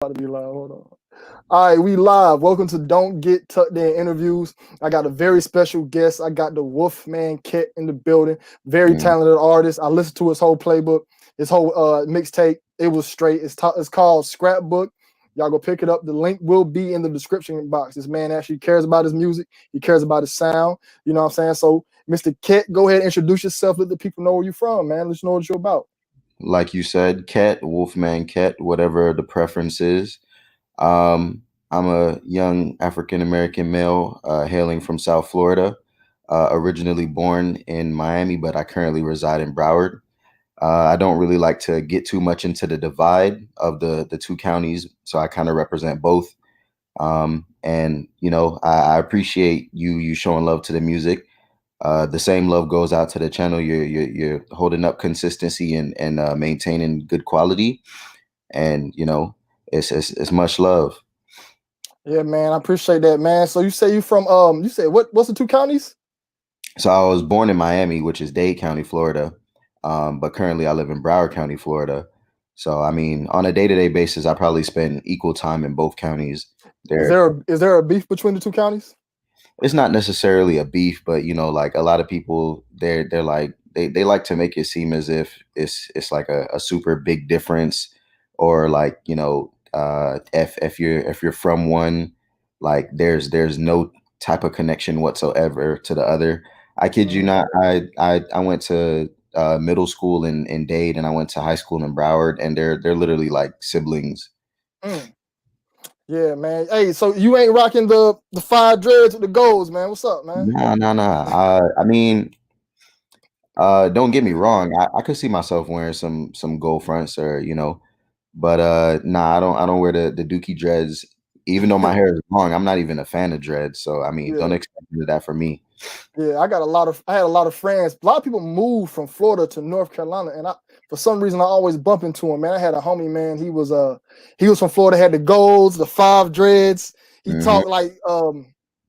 About to be live. Hold on. All right, we live. Welcome to Don't Get Tucked In Interviews. I got a very special guest. I got the Wolfman KET in the building. Very Mm. talented artist. I listened to his whole playbook, his whole mixtape. It was straight. It's called Scrapbook. Y'all go pick it up. The link will be in the description box. This man actually cares about his music. He cares about his sound. You know what I'm saying? So, Mr. KET, go ahead and introduce yourself. Let the people know where you're from, man. Let you know what you're about. Like you said, Ket, Wolfman Ket, whatever the preference is. I'm a young African American male hailing from South Florida, originally born in Miami, but I currently reside in Broward. I don't really like to get too much into the divide of the two counties, so I kind of represent both. And I appreciate you showing love to the music. The same love goes out to the channel. You're holding up consistency and maintaining good quality, and it's much love. Yeah, man. I appreciate that, man. So you say you from you said what's the two counties? So I was born in Miami, which is Dade County, Florida, but currently I live in Broward County, Florida. So I mean, on a day-to-day basis, I probably spend equal time in both counties. Is There, there a beef between the two counties? it's not necessarily a beef, but like a lot of people, they're like they like to make it seem as if it's like a super big difference, or like if you're from one, like there's no type of connection whatsoever to the other. I kid you Mhm. not. I went to middle school in Dade, and I went to high school in Broward, and they're literally like siblings. Mm. Yeah, man. Hey, so you ain't rocking the five dreads with the golds, man. What's up, man? Nah, nah, nah. I mean, don't get me wrong. I could see myself wearing some gold fronts, or but nah, I don't wear the Dookie dreads. Even though my hair is long, I'm not even a fan of dreads. So I mean, don't Yeah. expect that for me. Yeah, I had a lot of friends. A lot of people moved from Florida to North Carolina, and for some reason I always bump into him, man. I had a homie, man. He was from Florida, had the golds, the five dreads. He Hmm. talked like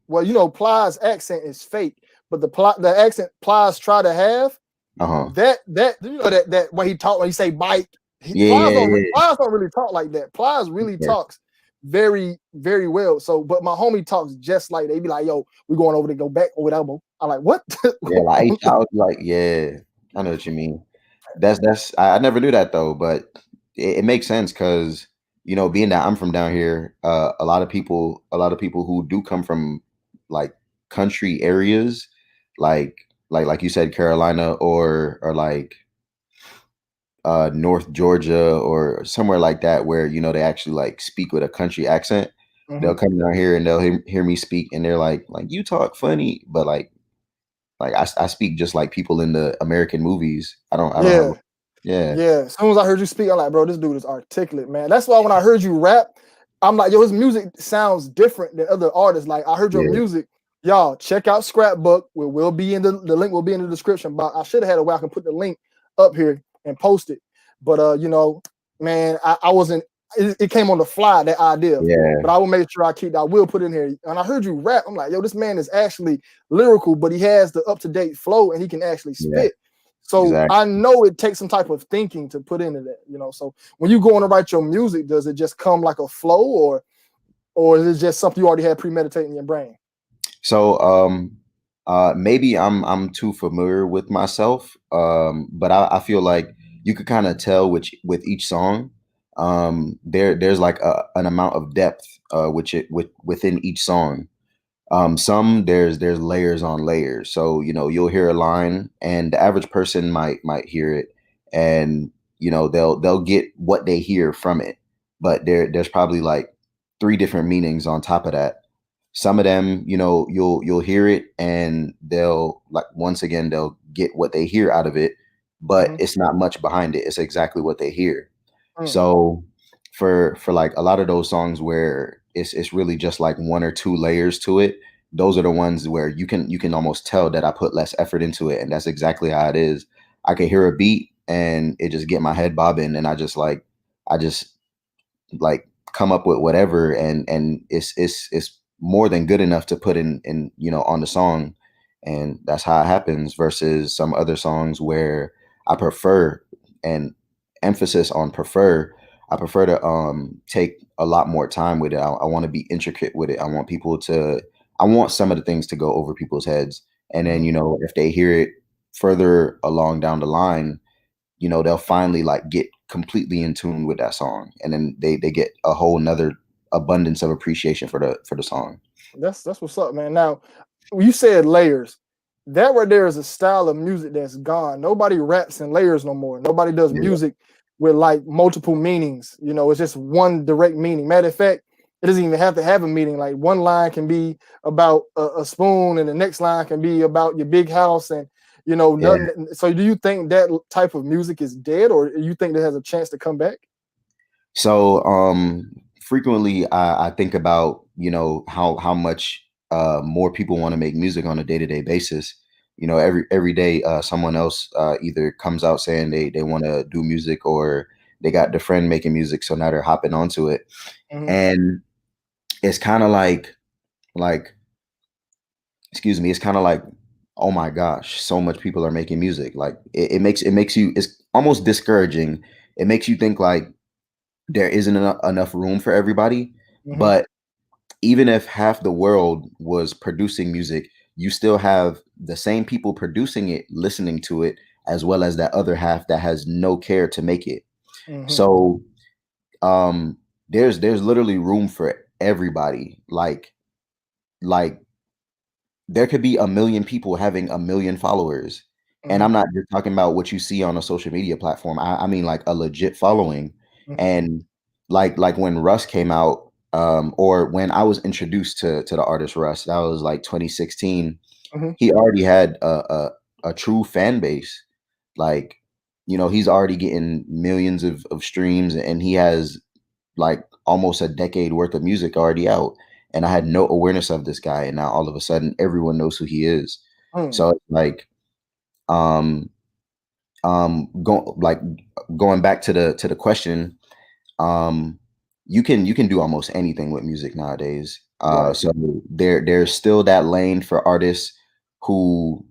well, Plies accent is fake, but the accent Plies try to have, Uh-huh. that when he talk when he say bike, Yeah, yeah, yeah, Plies don't really talk like that. Plies really yeah. talks very, very well. So, but my homie talks just like they be like, "Yo, we going over to go back over elbow." I'm like, "What?" Yeah, like I was like, yeah, I know what you mean. That's I never knew that though, but it makes sense because being that I'm from down here, a lot of people who do come from like country areas, like like you said, Carolina or like North Georgia or somewhere like that, where they actually like speak with a country accent. They'll Mhm. come down here and they'll hear me speak, and they're like you talk funny, but like I speak just like people in the American movies. I don't have Yeah, yeah. yeah. As soon as I heard you speak, I'm like, "Bro, this dude is articulate, man." That's why when I heard you rap, I'm like, "Yo, his music sounds different than other artists." Like I heard your Yeah. music. Y'all check out Scrapbook. We will be in the link will be in the description box. I should have had a way I can put the link up here and post it, but man, I wasn't. It came on the fly, that idea, Yeah. but I will make sure I keep. I will put it in here. And I heard you rap. I'm like, yo, this man is actually lyrical, but he has the up to date flow and he can actually Yeah. spit. So Exactly. I know it takes some type of thinking to put into that. So when you go on to write your music, does it just come like a flow, or is it just something you already had premeditated in your brain? So maybe I'm too familiar with myself. But I feel like you could kind of tell which with each song. There's like an amount of depth which it within each song. Some there's layers on layers. So you'll hear a line, and the average person might hear it, and they'll get what they hear from it. But there's probably like three different meanings on top of that. Some of them, you'll hear it, and they'll like once again they'll get what they hear out of it, but Mm-hmm. it's not much behind it. It's exactly what they hear. Mm, So for like a lot of those songs where it's really just like one or two layers to it, those are the ones where you can almost tell that I put less effort into it, and that's exactly how it is. I can hear a beat and it just get my head bobbing, and I just come up with whatever, and it's more than good enough to put in on the song, and that's how it happens versus some other songs where I prefer, and emphasis on prefer, I prefer to take a lot more time with it. I want to be intricate with it. I want some of the things to go over people's heads. And then, Mhm. if they hear it further along down the line, they'll finally like get completely in tune with that song. And then they get a whole nother abundance of appreciation for the song. That's what's up, man. Now, you said layers. That right there is a style of music that's gone. Nobody raps in layers no more. Nobody does Yeah. music with like multiple meanings. It's just one direct meaning. Matter of fact, it doesn't even have to have a meaning. Like one line can be about a spoon, and the next line can be about your big house, and Yeah. nothing. So, do you think that type of music is dead, or you think that has a chance to come back? So frequently I think about, how much more people want to make music on a day-to-day basis. Every day someone else either comes out saying they want to do music, or they got the friend making music, so now they're hopping onto it. Hmm. And it's kind of like excuse me, it's kind of like, oh my gosh, so much people are making music. Like it makes you, it's almost discouraging. It makes you think like there isn't enough room for everybody. Hmm. But even if half the world was producing music, you still have the same people producing it, listening to it, as well as that other half that has no care to make it. Hmm. So um there's literally room for everybody. Like there could be a million people having a million followers. And Hmm. I'm not just talking about what you see on a social media platform. I mean like a legit following. Hmm. And like when Russ came out, or when I was introduced to the artist Russ, that was like 2016. Hmm. He already had a true fan base. Like, he's already getting millions of streams, and he has like almost a decade worth of music already out. And I had no awareness of this guy, and now all of a sudden everyone knows who he is. Hmm. So it's like um like going back to the question, um you can do almost anything with music nowadays. Right. So there's still that lane for artists who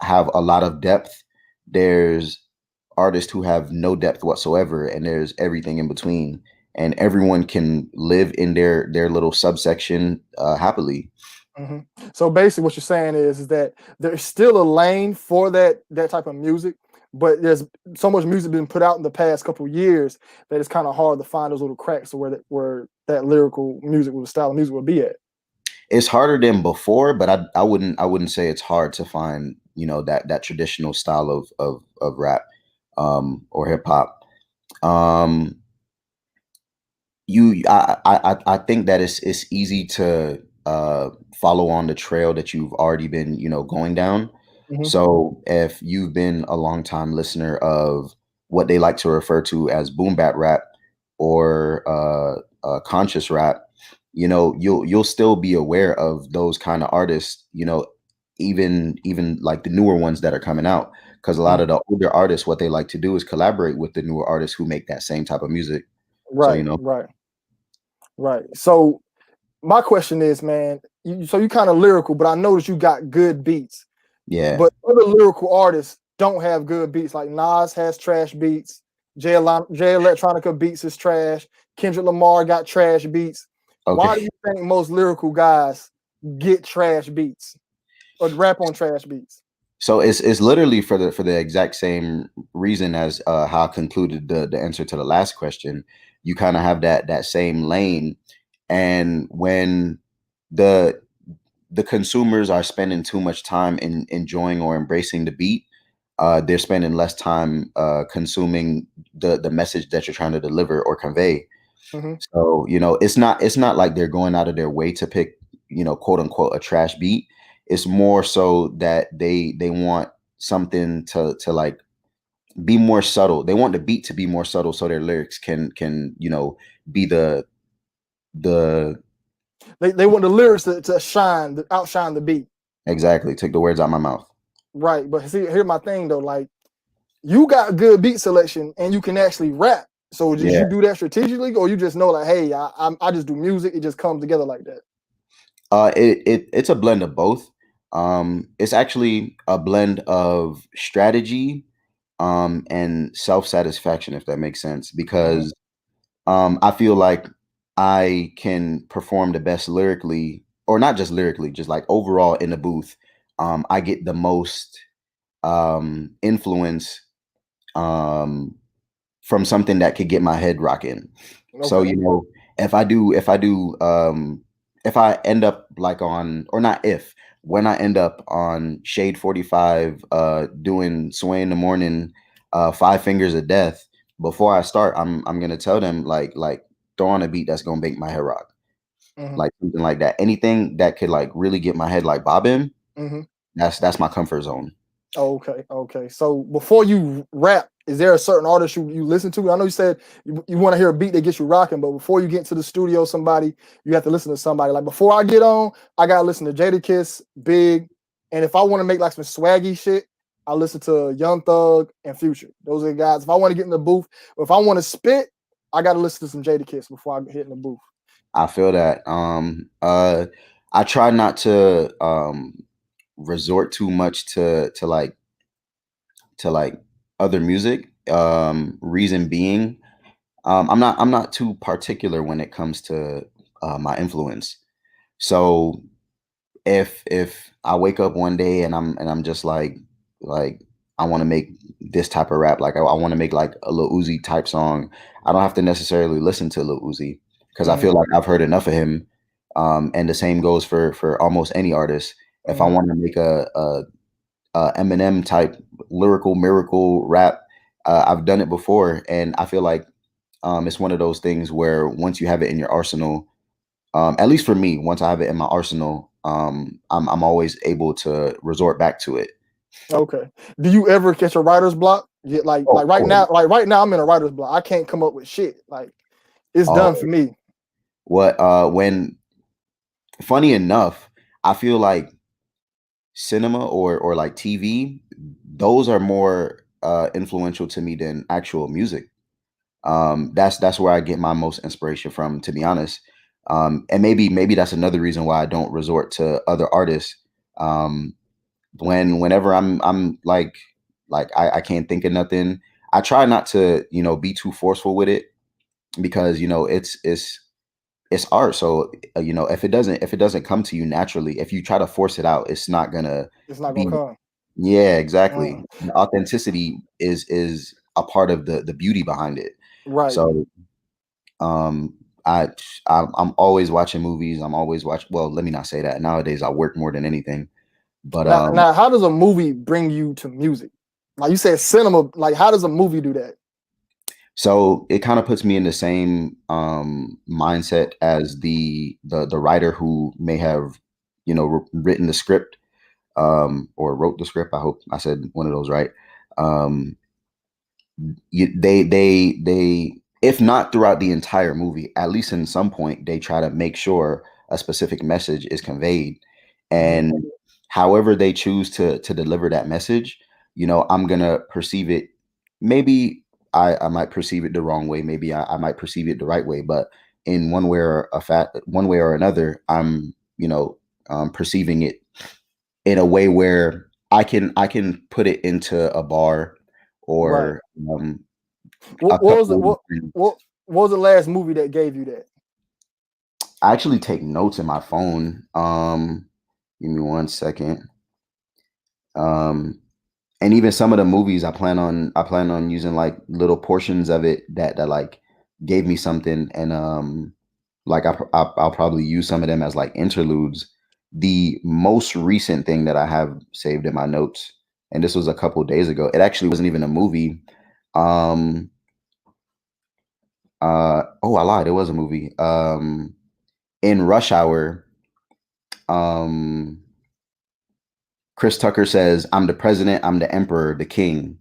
have a lot of depth. There's artists who have no depth whatsoever, and there's everything in between, and everyone can live in their little subsection happily. Hmm. So basically, what you're saying is that there's still a lane for that type of music, but there's so much music been put out in the past couple of years that it's kind of hard to find those little cracks of where that lyrical music, with the style of music, would be at. It's harder than before, but I wouldn't say it's hard to find, that traditional style of rap or hip hop. Um I think that it's easy to follow on the trail that you've already been, going down. Hmm. So if you've been a long time listener of what they like to refer to as boom bap rap, or conscious rap, you'll still be aware of those kind of artists, even like the newer ones that are coming out, because a lot of Hmm. the older artists, what they like to do is collaborate with the newer artists who make that same type of music. So, Right, right, right. So my question is, man, so you kind of lyrical, but I noticed you got good beats. yeah. But other lyrical artists don't have good beats. Like Nas has trash beats. Jay Electronica beats is trash. Kendrick Lamar got trash beats. Why do Okay. you think most lyrical guys get trash beats or rap on trash beats? So it's literally for the exact same reason as how I concluded the answer to the last question. You kind of have that same lane, and when the the consumers are spending too much time in enjoying or embracing the beat, they're spending less time consuming the message that you're trying to deliver or convey. Hmm. So, it's not like they're going out of their way to pick, quote unquote, a trash beat. It's more so that they want something to like be more subtle. They want the beat to be more subtle, so their lyrics can, be the They want the lyrics to shine, to outshine the beat. exactly, take the words out my mouth. Right. But see, here's my thing though. Like, you got good beat selection and you can actually rap. So did Yeah. you do that strategically, or you just know like, hey, I just do music, it just comes together like that? It's a blend of both. It's actually a blend of strategy and self-satisfaction, if that makes sense. Hmm. Because I feel like I can perform the best lyrically, or not just lyrically, just like overall in the booth. I get the most influence um, from something that could get my head rocking. So, Okay. if I end up like on, or not if, when I end up on Shade 45, doing Sway in the Morning, Five Fingers of Death, before I start, I'm gonna tell them like throw on a beat that's gonna make my head rock, Hmm. like something like that. Anything that could like really get my head like bobbing, Hmm. that's my comfort zone. Okay, okay. So before you rap, is there a certain artist you listen to? I know you said you want to hear a beat that gets you rocking, but before you get into the studio, somebody you have to listen to somebody. Like before I get on, I gotta listen to Jadakiss, Big, and if I want to make like some swaggy shit, I listen to Young Thug and Future. Those are the guys. If I want to get in the booth, or if I want to spit, I gotta listen to some Jadakiss before I hit in the booth. I feel that. I try not to resort too much to other music. Reason being, I'm not too particular when it comes to my influence. So if I wake up one day and I'm just like I want to make this type of rap, like I want to make like a Lil Uzi type song, I don't have to necessarily listen to Lil Uzi because I Hmm. feel like I've heard enough of him. And the same goes for almost any artist. If I Hmm. want to make a Eminem type lyrical miracle rap, I've done it before, and I feel like it's one of those things where once you have it in your arsenal, at least for me, once I have it in my arsenal, I'm always able to resort back to it. Okay. Do you ever catch a writer's block? Yeah, Oh, of course. like right now I'm in a writer's block. I can't come up with shit. Like it's done for Oh, me. what when funny enough, I feel like cinema or like TV, those are more influential to me than actual music. That's where I get my most inspiration from, to be honest. And maybe that's another reason why I don't resort to other artists. Um, whenever I'm like I can't think of nothing, I try not to be too forceful with it because it's art. So if it doesn't come to you naturally, if you try to force it out, it's not gonna It's not gonna be. come. Yeah, exactly. Mm, The authenticity is a part of the beauty behind it. right. So um I I'm always watching movies. I'm always watching, well, let me not say that. Nowadays I work more than anything. But Now, how does a movie bring you to music? Like you said, cinema. Like, how does a movie do that? so it kind of puts me in the same mindset as the writer who may have written the script, or wrote the script. I hope I said one of those right. Um, they if not throughout the entire movie, at least in some point they try to make sure a specific message is conveyed, Hmm. and however they choose to deliver that message, I'm gonna perceive it. Maybe I might perceive it the wrong way, maybe I might perceive it the right way, but in one way or another, I'm perceiving it in a way where I can put it into a bar, Right. or a What was it? couple of different. What was the last movie that gave you that? I actually take notes in my phone. Give me one second. Um, and even some of the movies, I plan on using like little portions of it that like gave me something, and like I'll probably use some of them as like interludes. The most recent thing that I have saved in my notes, and this was a couple days ago. It actually wasn't even a movie. Um, oh, I lied. It was a movie. In Rush Hour, um, Chris Tucker says, "I'm the president, I'm the emperor, the king."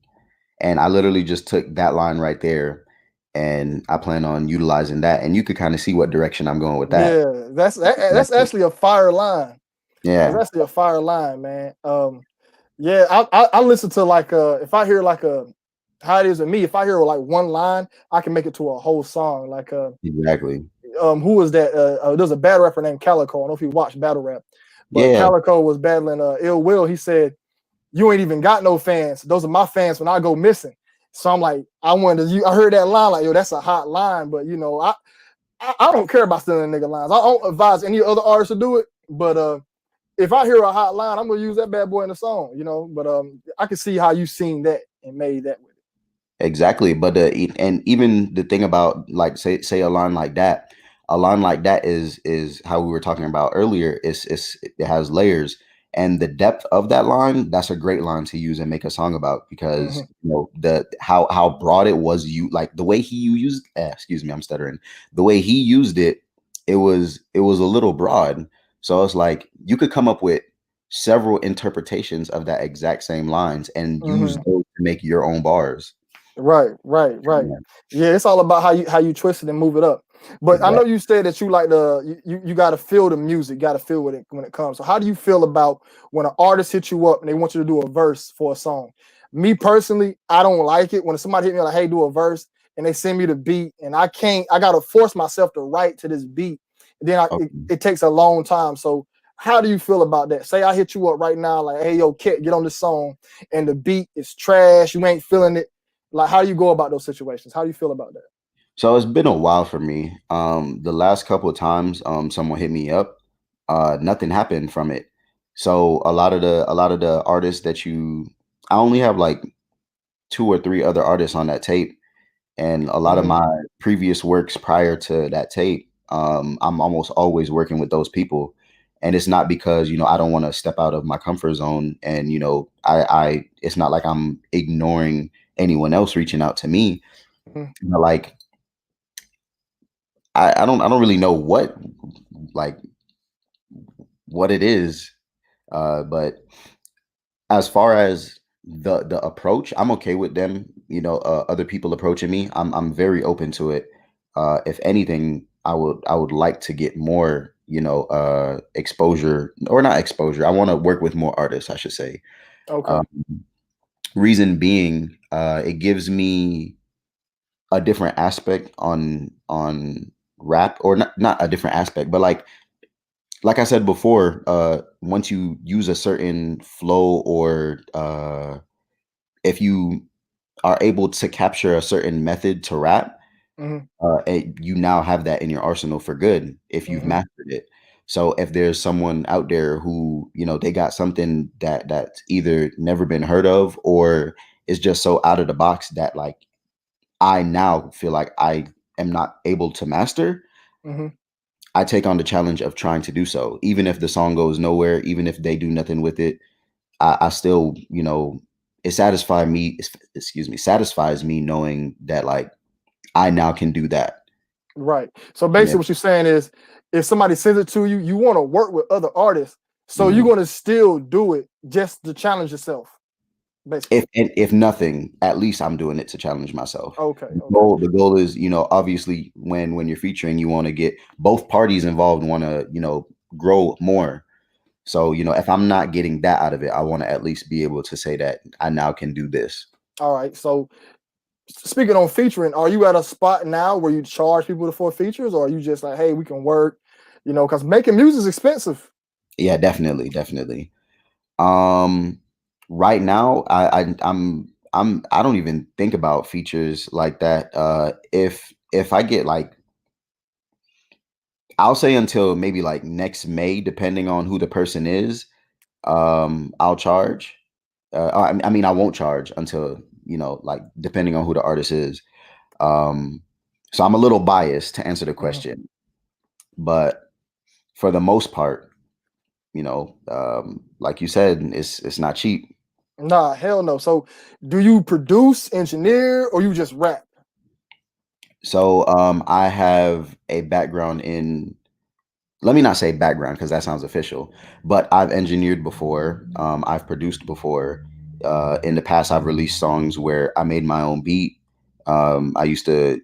And I literally just took that line right there, and I plan on utilizing that. And you could kind of see what direction I'm going with that. Yeah, that's actually a fire line. That's Yeah, actually a fire line, man. Yeah, I listen to like if I hear like a how it is with me, if I hear like one line, I can make it to a whole song. Like exactly. who was that? There's a battle rapper named Calico. I don't know if you watch battle rap, but Yeah, Calico was battling Ill Will. He said, "You ain't even got no fans. Those are my fans when I go missing." So I'm like, I wanted to. I heard that line like, yo, that's a hot line. But you know, I don't care about stealing nigga lines. I don't advise any other artist to do it. But if I hear a hot line, I'm gonna use that bad boy in the song. You know. But I can see how you seen that and made that with it. Exactly, but and even the thing about like say a line like that is how we were talking about earlier. It has layers, and the depth of that line, that's a great line to use and make a song about because Mm-hmm. you know the how broad it was. You like the way he used. Excuse me, I'm stuttering. The way he used it, it was a little broad. So it's like you could come up with several interpretations of that exact same lines and use Mm-hmm. those to make your own bars. Right. Yeah, Yeah, it's all about how you twist it and move it up. But I know exactly. you said that you like you got to feel the music, got to feel with it when it comes. So how do you feel about when an artist hits you up and they want you to do a verse for a song? Me personally, I don't like it when somebody hit me like, "Hey, do a verse," and they send me the beat, and I can't. I got to force myself to write to this beat, and then Okay. it takes a long time. So how do you feel about that? Say I hit you up right now, like, "Hey, yo, Ket, get on this song," and the beat is trash. You ain't feeling it. Like, how do you go about those situations? How do you feel about that? So it's been a while for me. The last couple of times, someone hit me up, nothing happened from it. So a lot of the artists that I only have like two or three other artists on that tape, and a lot of Mm-hmm. my previous works prior to that tape, I'm almost always working with those people. And it's not because, I don't want to step out of my comfort zone. And, it's not like I'm ignoring anyone else reaching out to me. Mm-hmm. Like I don't really know like what it is. But as far as the approach, I'm okay with them, other people approaching me. I'm very open to it. If anything, I would like to get more, exposure, or not exposure. I want to work with more artists, I should say. Okay. Um, Reason being, it gives me a different aspect on rap, or not a different aspect, but like I said before, once you use a certain flow, or if you are able to capture a certain method to rap, Mm-hmm. you now have that in your arsenal for good if you've Mm-hmm. mastered it. So if there's someone out there who, they got something that's either never been heard of, or is just so out of the box that like I now feel like I am not able to master, Mm-hmm. I take on the challenge of trying to do so. Even if the song goes nowhere, even if they do nothing with it, I still, it satisfies me knowing that like I now can do that. Right. So Yeah. basically, what you're saying is, if somebody sends it to you, you want to work with other artists, so you're Mhm. going to still do it just to challenge yourself, basically. If nothing, at least I'm doing it to challenge myself. Okay. The Okay. goal, the goal is, obviously when you're featuring, you want to get both parties involved, want to, grow more. So, if I'm not getting that out of it, I want to at least be able to say that I now can do this. All right. So speaking on featuring, are you at a spot now where you charge people for features, or are you just like, hey, we can work, because making music is expensive. Yeah, definitely, definitely. Um, right now, I don't even think about features like that. If I get like, I'll say until maybe like next May, depending on who the person is, I'll charge. I mean, I won't charge until, like depending on who the artist is. Um, so I'm a little biased to answer the Mhm. question, but for the most part, like you said, it's not cheap. Nah, hell no. So do you produce, engineer, or you just rap? So I have a background in, let me not say background because that sounds official, but I've engineered before. I've produced before. In the past, I've released songs where I made my own beat. I used to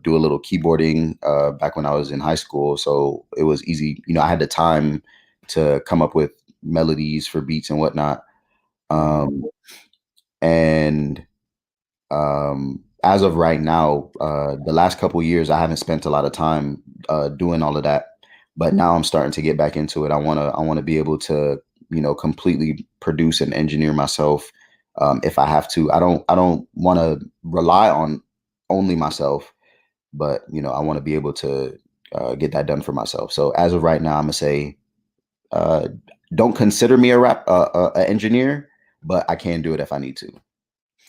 do a little keyboarding back when I was in high school, so it was easy. I had the time to come up with melodies for beats and whatnot. Mhm. Um, and as of right now, the last couple years, I haven't spent a lot of time doing all of that, but now I'm starting to get back into it. I wanna be able to, completely produce and engineer myself, if I have to. I don't want to rely on only myself, but I want to be able to get that done for myself. So as of right now, I'm gonna say, uh, don't consider me a engineer, but I can do it if I need to.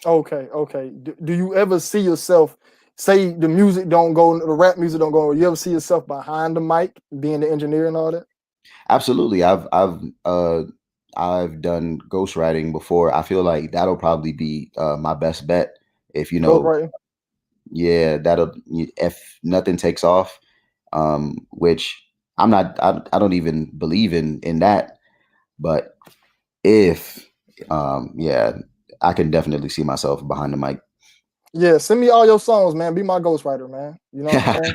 Okay, okay. Do you ever see yourself, say the music don't go, the rap music don't go, you ever see yourself behind the mic, being the engineer and all that? Absolutely. I've done ghostwriting before. I feel like that'll probably be my best bet if Ghostwriting? yeah, if nothing takes off, which I don't even believe in that, but if yeah, I can definitely see myself behind the mic. Yeah, send me all your songs, man. Be my ghostwriter, man. You know what I'm saying?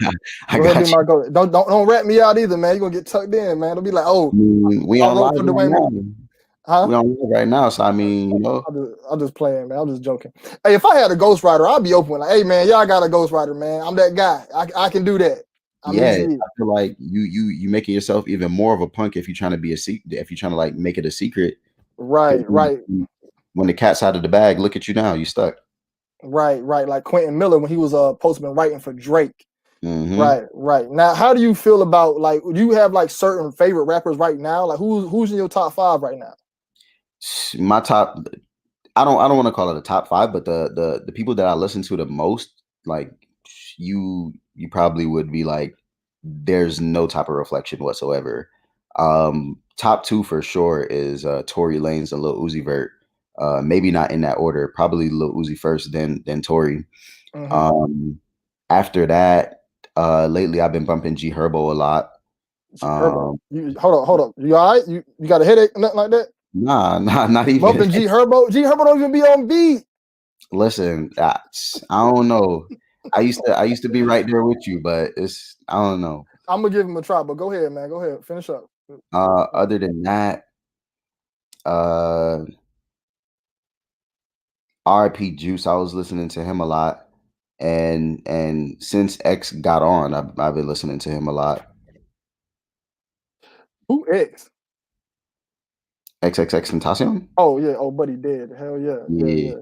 I Go ahead, be got my ghost. Don't rat me out either, man. You're gonna get tucked in, man. Don't be like, oh, you. We I on wrote live for right Dwayne. now. Huh? We on live right now. So I mean, I'm just playing, man. I'm just joking. Hey, if I had a ghostwriter, I'd be open. Like, hey, man, y'all got a ghostwriter, man. I'm that guy. I can do that. I'm yeah, easy. I feel like you making yourself even more of a punk if you're trying to be a secret, if you're trying to like make it a secret. 'Cause Right, right, when the cat's out of the bag, look at you now. You stuck. right. Like Quentin Miller when he was supposed to been writing for Drake. Hmm. Right. Now, how do you feel about, like, do you have like certain favorite rappers right now? Like, who's in your top 5 right now? My top. I don't want to call it a top five, but the people that I listen to the most, like you probably would be like, there's no type of reflection whatsoever. Top two for sure is Tory Lanez and Lil Uzi Vert. Maybe not in that order. Probably Lil Uzi first, then Tory. Mm-hmm. Um, After that, lately I've been bumping G Herbo a lot. Herbo. Um, You hold up. You all right? You got a headache? Nothing like that? nah, not even. Bumping G Herbo. G Herbo don't even be on beat. Listen, I don't know. I used to be right there with you, but I don't know. I'm gonna give him a try, but go ahead, man. Go ahead. Finish up. Other than that, uh, RP Juice, I was listening to him a lot, and since X got on, I've been listening to him a lot. Who X? XXX Tentacion. Oh yeah. Oh, buddy dead. Hell yeah. Yeah,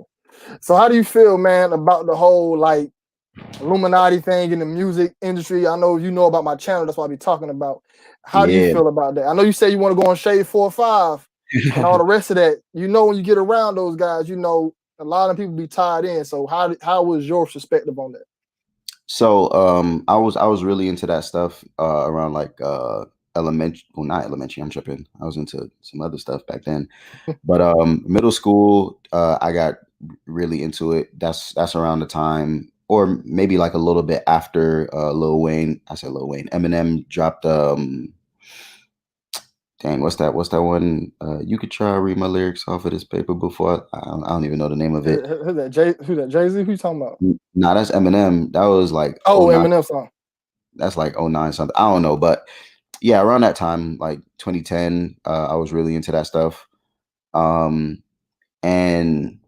So how do you feel, man, about the whole like Illuminati thing in the music industry? I know you know about my channel. That's what I be talking about. How do you yeah. feel about that? I know you say you want to go on Shade 4 or 5 and all the rest of that. When you get around those guys, a lot of people be tied in. So how was your perspective on that? So I was really into that stuff around like elementary, well, not elementary, I'm tripping. I was into some other stuff back then. But middle school, I got really into it. That's around the time, or maybe like a little bit after Lil Wayne. I said Lil Wayne. Eminem dropped dang, what's that one? You could try to read my lyrics off of this paper before I don't even know the name of it. Who's that? Jay-Z? Who you talking about? Nah, that's Eminem. That was like Oh, 09. Eminem song. That's like 09 something. I don't know, but yeah, around that time, like 2010, I was really into that stuff. Um, and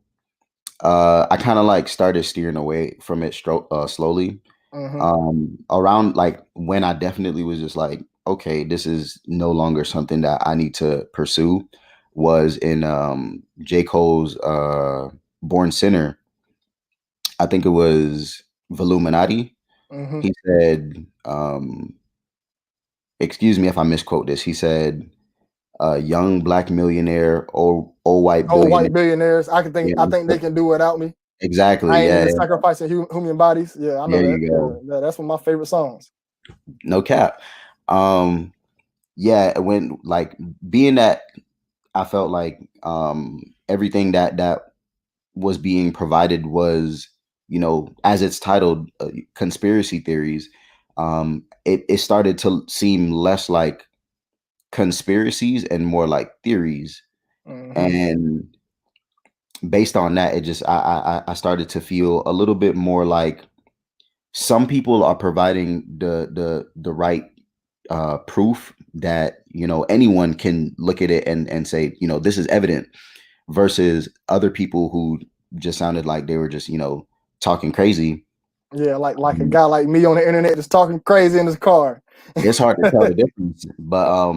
I kind of like started steering away from it slowly. Mm-hmm. Around like when I definitely was just like, okay, this is no longer something that I need to pursue, was in J. Cole's Born Sinner. I think it was Voluminati. Mm-hmm. He said, excuse me if I misquote this. He said, young black millionaire, old white Old billionaire. white billionaires. You I think they can do without me. exactly. I ain't Yeah. into sacrificing human bodies. Yeah, I know There that. you go. Yeah, that's one of my favorite songs. No cap. Um, yeah, when like being that I felt like everything that was being provided was, as it's titled, conspiracy theories. It started to seem less like conspiracies and more like theories. Mm-hmm. And based on that, it just I started to feel a little bit more like some people are providing the right proof that anyone can look at it and say this is evident, versus other people who just sounded like they were just talking crazy. Yeah, like a guy like me on the internet just talking crazy in his car. It's hard to tell the difference, but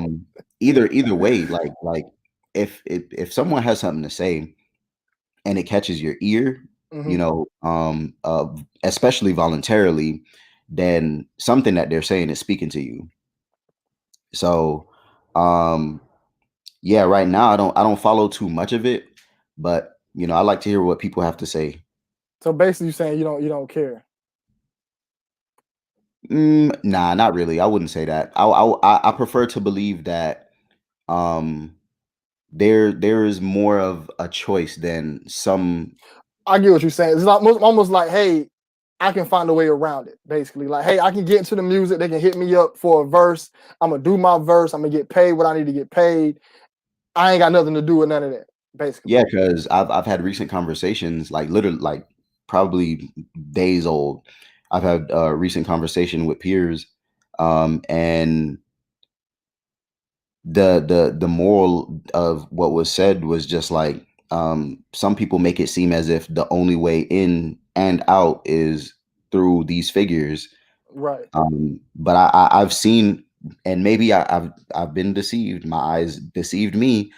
either way, like if someone has something to say, and it catches your ear, you Hmm. know, especially voluntarily, then something that they're saying is speaking to you. So, um, yeah, right now I don't follow too much of it, but I like to hear what people have to say. So basically, you're saying you don't care. Nah, not really. I wouldn't say that. I prefer to believe that um there is more of a choice than some. I get what you're saying. It's almost like, hey, I can find a way around it. Basically, like, hey, I can get into the music. They can hit me up for a verse. I'm gonna do my verse. I'm gonna get paid what I need to get paid. I ain't got nothing to do with none of that. Basically, Yeah, because I've had recent conversations, like literally, like probably days old. I've had a recent conversation with peers, and the moral of what was said was just like, some people make it seem as if the only way in and out is through these figures. right. But I've seen, and maybe I've been deceived. My eyes deceived me,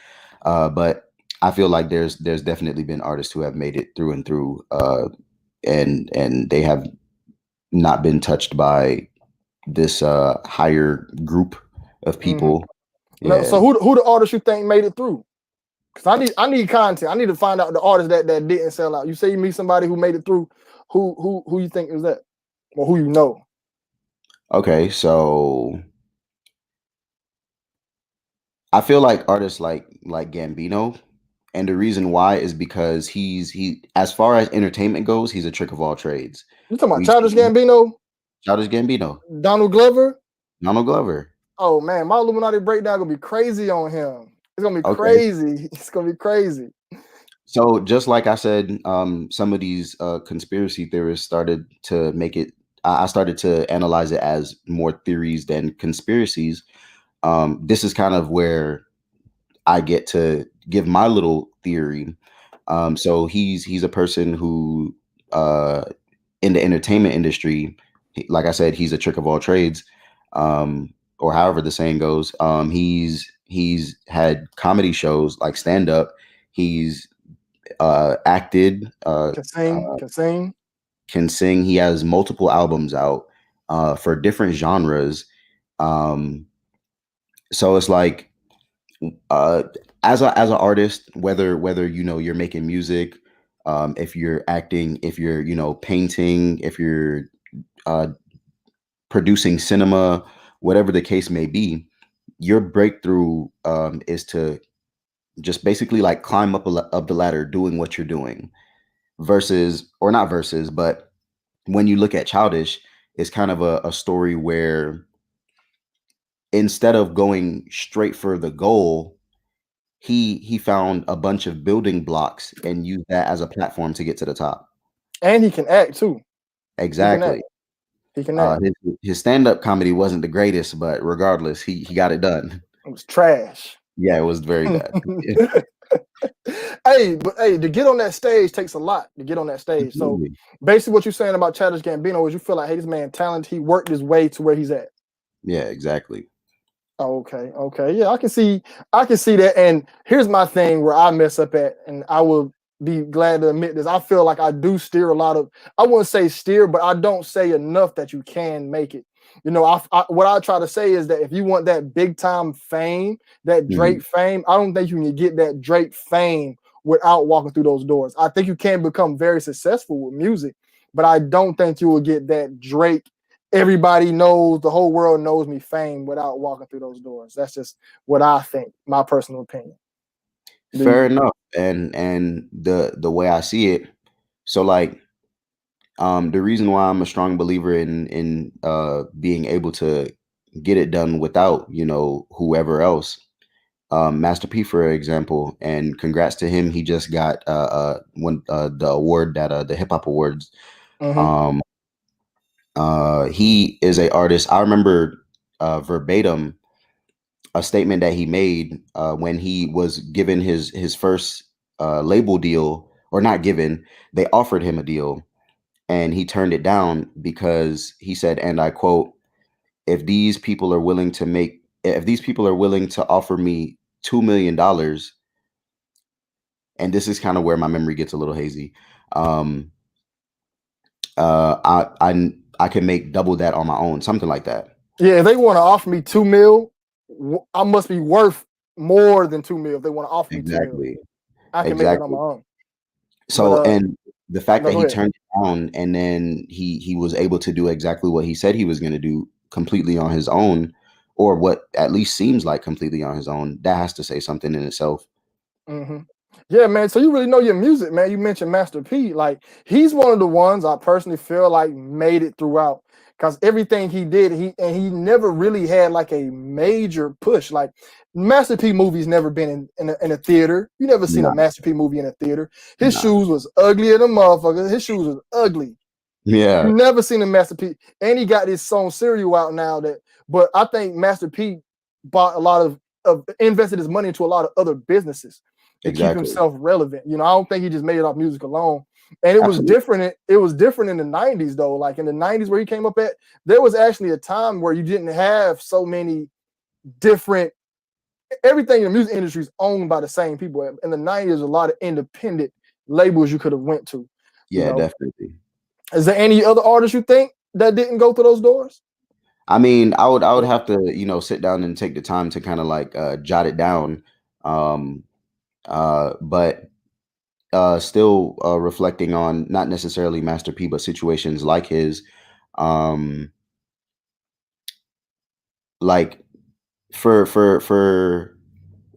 but I feel like there's definitely been artists who have made it through and through, and they have not been touched by this higher group of Hmm. people. No, Yeah. so who the artist you think made it through? Because I need content. I need to find out the artist that didn't sell out. You say you meet somebody who made it through. Who you think is that, or who you know? Okay, so I feel like artists like Gambino, and the reason why is because he as far as entertainment goes, he's a trick of all trades. You talking about We Childish see Gambino, Childish Gambino, Donald Glover? Donald Glover. Oh man, my Illuminati breakdown gonna be crazy on him. It's gonna be Okay, crazy. It's gonna be crazy. so just like I said, some of these conspiracy theorists started to make it. I started to analyze it as more theories than conspiracies. This is kind of where I get to give my little theory. So he's a person who, uh, in the entertainment industry, like I said, he's a trick of all trades, or however the saying goes. He's had comedy shows like stand up. He's acted, Can sing, can sing. can sing. He has multiple albums out for different genres. Um, so it's like, uh, as an artist, whether you're making music, if you're acting, if you're painting, if you're uh, producing cinema, whatever the case may be, your breakthrough is to just basically like climb up the ladder doing what you're doing, versus, or not versus, but when you look at Childish, it's kind of a story where instead of going straight for the goal, he found a bunch of building blocks and used that as a platform to get to the top. And he can act too. He can act. Exactly. He can act. His stand-up comedy wasn't the greatest, but regardless, he got it done. It was trash. Yeah, it was very bad. Yeah, Hey, to get on that stage takes a lot to get on that stage. So absolutely. basically, what you're saying about Childish Gambino is you feel like, hey, this man talented. He worked his way to where he's at. Yeah, exactly. Oh, okay, yeah, I can see that. And here's my thing where I mess up at, and I will be glad to admit this. I feel like I do steer a lot of. I wouldn't say steer, but I don't say enough that you can make it. What I try to say is that if you want that big time fame, that Mhm. Drake fame, I don't think you can get that Drake fame without walking through those doors. I think you can become very successful with music, but I don't think you will get that Drake everybody knows, the whole world knows me fame without walking through those doors. That's just what I think, my personal opinion. Do Fair you? enough. And the way I see it, so like, the reason why I'm a strong believer in being able to get it done without, whoever else. Master P, for example, and congrats to him. He just got one the award that the hip hop awards. Mm-hmm. Um, he is a artist. I remember verbatim a statement that he made when he was given his first label deal, or not given. They offered him a deal, and he turned it down because he said, and I quote, if these people are willing to offer me $2 million, and this is kind of where my memory gets a little hazy. Um, I can make double that on my own, something like that. Yeah, if they want to offer me 2 mil, I must be worth more than 2 mil. If they want to offer me 2 mil, Exactly. I can make that on my Exactly. own. But So, and the fact no, that go he ahead. turned it down and then he was able to do exactly what he said he was going to do completely on his own, or what at least seems like completely on his own, that has to say something in itself. Mm-hmm. Yeah, man. So you really know your music, man. You mentioned Master P. Like he's one of the ones I personally feel like made it throughout. Because everything he did, he never really had like a major push. Like Master P movies never been in a theater. You never seen a No, Master P movie in a theater. His no. shoes was ugly as a motherfucker. His shoes was ugly. Yeah, You never seen a Master P. And he got his song Serial out now that, but I think Master P bought a lot of invested his money into a lot of other businesses to keep exactly. himself relevant. You know, I don't think he just made it off music alone. And it was Absolutely. different. It was different in the 90s, though. Like in the 90s where he came up at, there was actually a time where you didn't have so many different everything in the music industry is owned by the same people. In the 90s, a lot of independent labels you could have went to, you Yeah, know. definitely. Is there any other artists you think that didn't go through those doors? I mean, I would have to, sit down and take the time to kind of like jot it down. Um, but still reflecting on not necessarily Master P, but situations like his, um, like for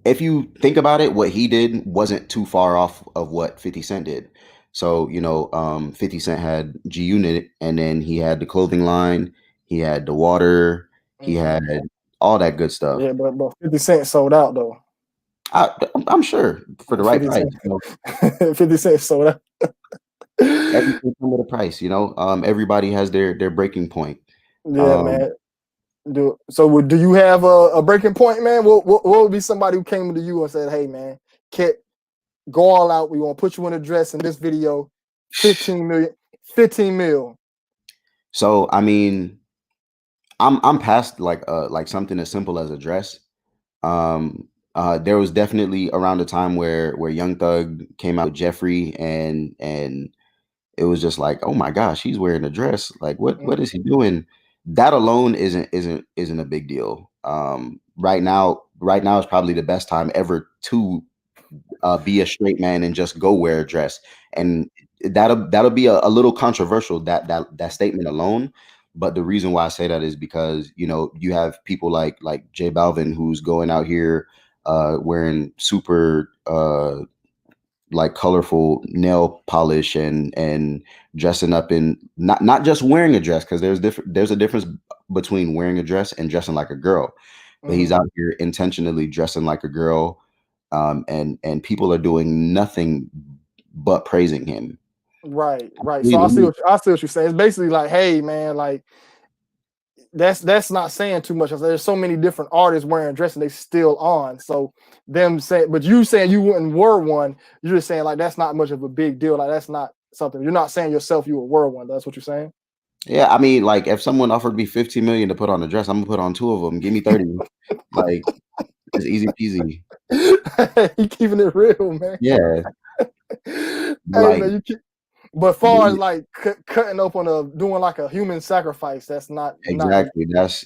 if you think about it, what he did wasn't too far off of what 50 Cent did. So, 50 Cent had G Unit, and then he had the clothing line, he had the water, he Mm-hmm. had all that good stuff. Yeah, but 50 Cent sold out though. I'm sure for the right 50 price. Cent, 50 Cent sold out. Everything come with a price. Everybody has their breaking point. Yeah, Um, man. Do you have a breaking point, man? What would be somebody who came to you and said, "Hey, man, Kit, go all out. We want to put you in a dress in this video. 15 million, 15 mil." so I mean, I'm past like something as simple as a dress. There was definitely around the time where Young Thug came out with Jeffrey, and it was just like, oh my gosh, he's wearing a dress. Like, what is he doing? That alone isn't a big deal. Right now is probably the best time ever to be a straight man and just go wear a dress. And that'll be a little controversial, that statement alone. But the reason why I say that is because you have people like J Balvin, who's going out here wearing super like colorful nail polish and dressing up in, not just wearing a dress, because there's a difference between wearing a dress and dressing like a girl. But Mm-hmm. he's out here intentionally dressing like a girl, and people are doing nothing but praising him. Right. So Let me- I see what you're saying. It's basically like, hey, man, like that's not saying too much. There's so many different artists wearing dresses they still on. So them saying, but you saying you wouldn't wear one, you're just saying like that's not much of a big deal. Like that's not something you're not saying yourself you would wear one. That's what you're saying. yeah, I mean, like if someone offered me 15 million to put on a dress, I'm gonna put on two of them. Give me 30. Like, it's easy peasy. You keeping it real, man. Yeah, Hey like man, you keep. But far as like cutting open doing like a human sacrifice, that's not you. exactly. That's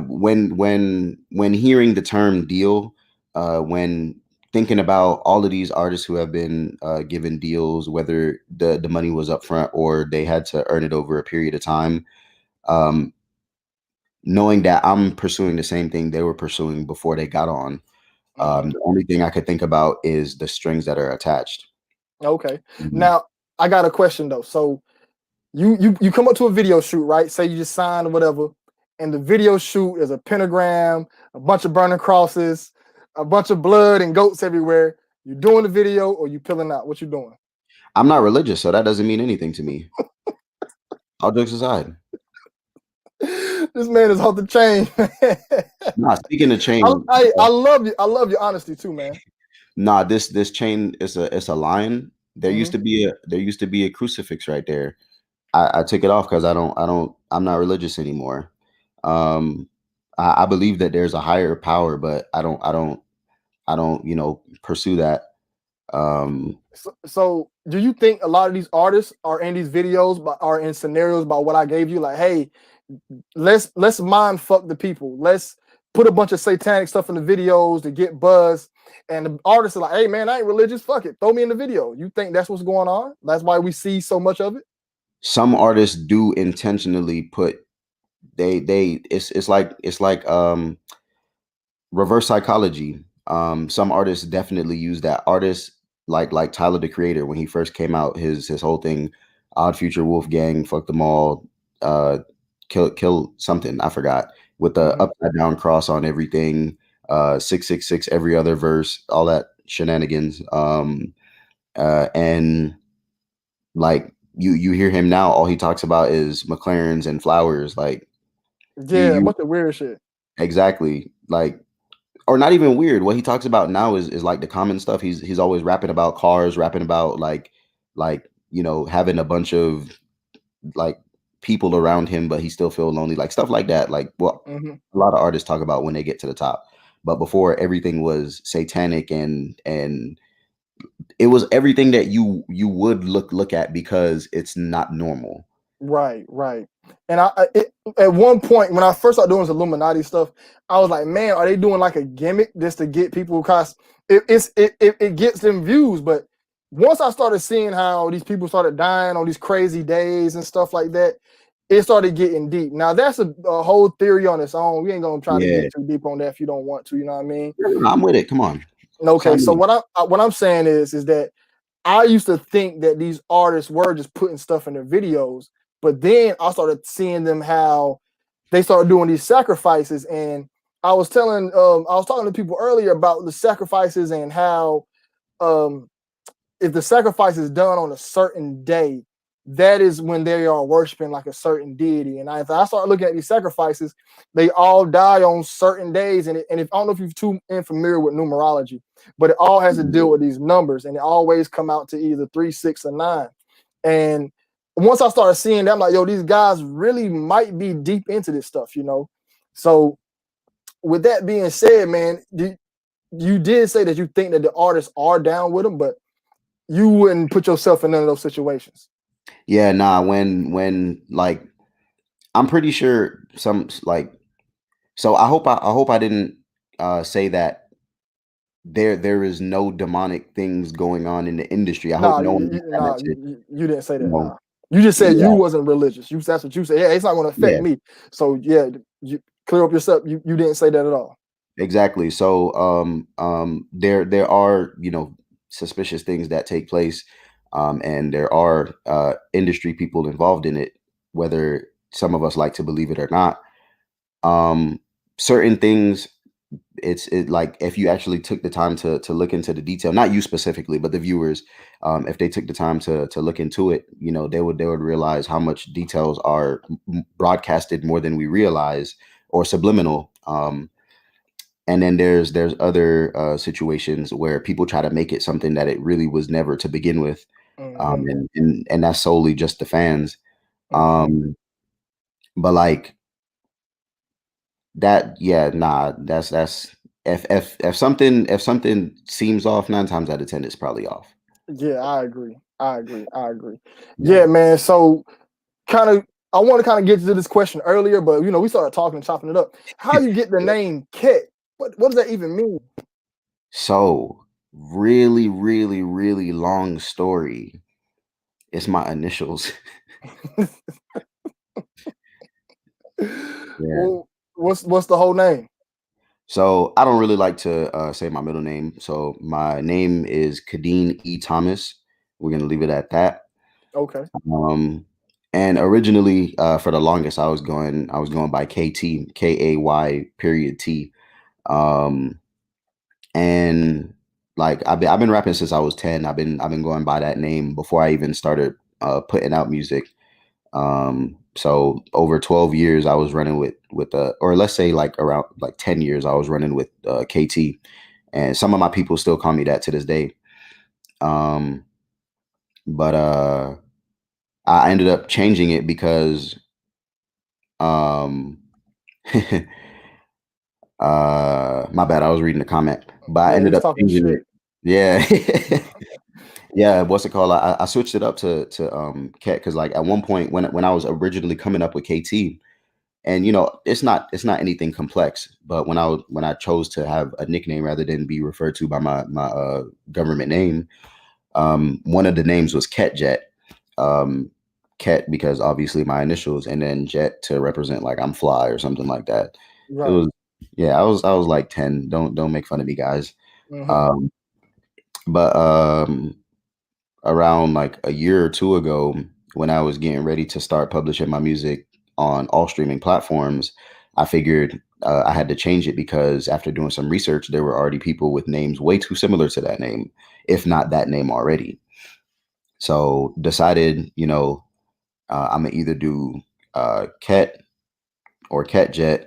when hearing the term deal, when thinking about all of these artists who have been given deals, whether the money was upfront or they had to earn it over a period of time, um, knowing that I'm pursuing the same thing they were pursuing before they got on, Mm-hmm. the only thing I could think about is the strings that are attached. Okay. Mhm. Now I got a question though. So you come up to a video shoot, right? Say you just signed or whatever, and the video shoot is a pentagram, a bunch of burning crosses, a bunch of blood and goats everywhere. You doing the video or you peeling out? What you doing? I'm not religious, so that doesn't mean anything to me. All jokes aside. This man is off the chain, man. Nah, speaking of I, chain, I I love you. I love your honesty too, man. nah, this chain is a lion. Mm-hmm. There used to be a crucifix right there. I took it off because I'm not religious anymore. Um, I believe that there's a higher power, but I don't pursue that. So do you think a lot of these artists are in these videos, but are in scenarios about what I gave you? Like, hey, let's mind fuck the people. Let's put a bunch of satanic stuff in the videos to get buzz. And the artists are like, hey man, I ain't religious. Fuck it. Throw me in the video. You think that's what's going on? That's why we see so much of it? Some artists do intentionally put they it's like reverse psychology. Some artists definitely use that. Artists like Tyler the Creator, when he first came out, his whole thing, Odd Future Wolfgang, fuck them all, uh, kill something, I forgot, with the Mhm. upside down cross on everything, 666 every other verse, all that shenanigans. And like you hear him now, all he talks about is McLarens and flowers. Like Yeah, a you bunch of weird shit. exactly like, or not even weird. What he talks about now is like the common stuff. He's always rapping about cars, rapping about having a bunch of like people around him, but he still feel lonely, like stuff like that. Like what Mhm. a lot of artists talk about when they get to the top. But before, everything was satanic, and it was everything that you would look at because it's not normal. Right, right. And at one point when I first started doing this Illuminati stuff, I was like, man, are they doing like a gimmick just to get people? Cause it gets them views. But once I started seeing how these people started dying on these crazy days and stuff like that, it started getting deep. Now that's a whole theory on its own. We ain't gonna try to Yeah, get too deep on that if you don't want to. You know what I mean? I'm with it. Come on, Okay. sign So me up. what I'm saying is that I used to think that these artists were just putting stuff in their videos, but then I started seeing them how they started doing these sacrifices. And I was talking to people earlier about the sacrifices and how um, if the sacrifice is done on a certain day, that is when they are worshiping like a certain deity. And if I start looking at these sacrifices, they all die on certain days. And if I don't know if you're too familiar with numerology, but it all has to deal with these numbers, and it always come out to either 3, 6, or 9. And once I started seeing that, I'm like, yo, these guys really might be deep into this stuff. So with that being said, man, you did say that you think that the artists are down with them, but you wouldn't put yourself in none of those situations. Yeah, nah. When like, I'm pretty sure like. So I hope I didn't say that there is no demonic things going on in the industry. I hope Nah, no one makes that you didn't say you that. know. Nah, you just said you Yeah, wasn't religious. That's what you said. Yeah, it's not going to affect yeah, me. So yeah, you clear up yourself. You didn't say that at all. exactly. So there are, suspicious things that take place, and there are industry people involved in it, whether some of us like to believe it or not. Um, Certain things, like if you actually took the time to look into the detail, not you specifically, but the viewers, if they took the time to look into it, they would realize how much details are broadcasted more than we realize, or subliminal. And then there's other situations where people try to make it something that it really was never to begin with, Mm-hmm, and that's solely just the fans. mm-hmm. But like that, yeah, nah, that's if something seems off, 9 times out of 10 it's probably off. Yeah, I agree. I agree. I agree. Yeah. Yeah, man. So kind of, I want to kind of get to this question earlier, but we started talking and chopping it up. How you get the Yeah. name KET? What does that even mean? So, really, really, really long story. It's my initials. Yeah. Well, what's the whole name? So I don't really like to say my middle name. So my name is Kadeen E. Thomas. We're gonna leave it at that. Okay. Um, and originally, for the longest, I was going by KT, KAY period T. Um, and like I've been rapping since I was 10. I've been going by that name before I even started putting out music. So over 12 years I was running with or let's say like around like 10 years I was running with KT, and some of my people still call me that to this day. Um, but I ended up changing it because um my bad, I was reading the comment, but I Yeah, he ended was up talking changing it. shit. Yeah. Yeah, what's it called? I switched it up to KET because like at one point when I was originally coming up with KT, and it's not anything complex, but when I chose to have a nickname rather than be referred to by my government name, one of the names was KET Jet. Um, KET because obviously my initials, and then Jet to represent like I'm fly or something like that. It Right. was yeah, I was like 10. Don't make fun of me, guys. Hmm. Um, but around like a year or two ago, when I was getting ready to start publishing my music on all streaming platforms, I figured I had to change it because after doing some research, there were already people with names way too similar to that name, if not that name already. So decided, I'm gonna either do Ket or Ket Jet.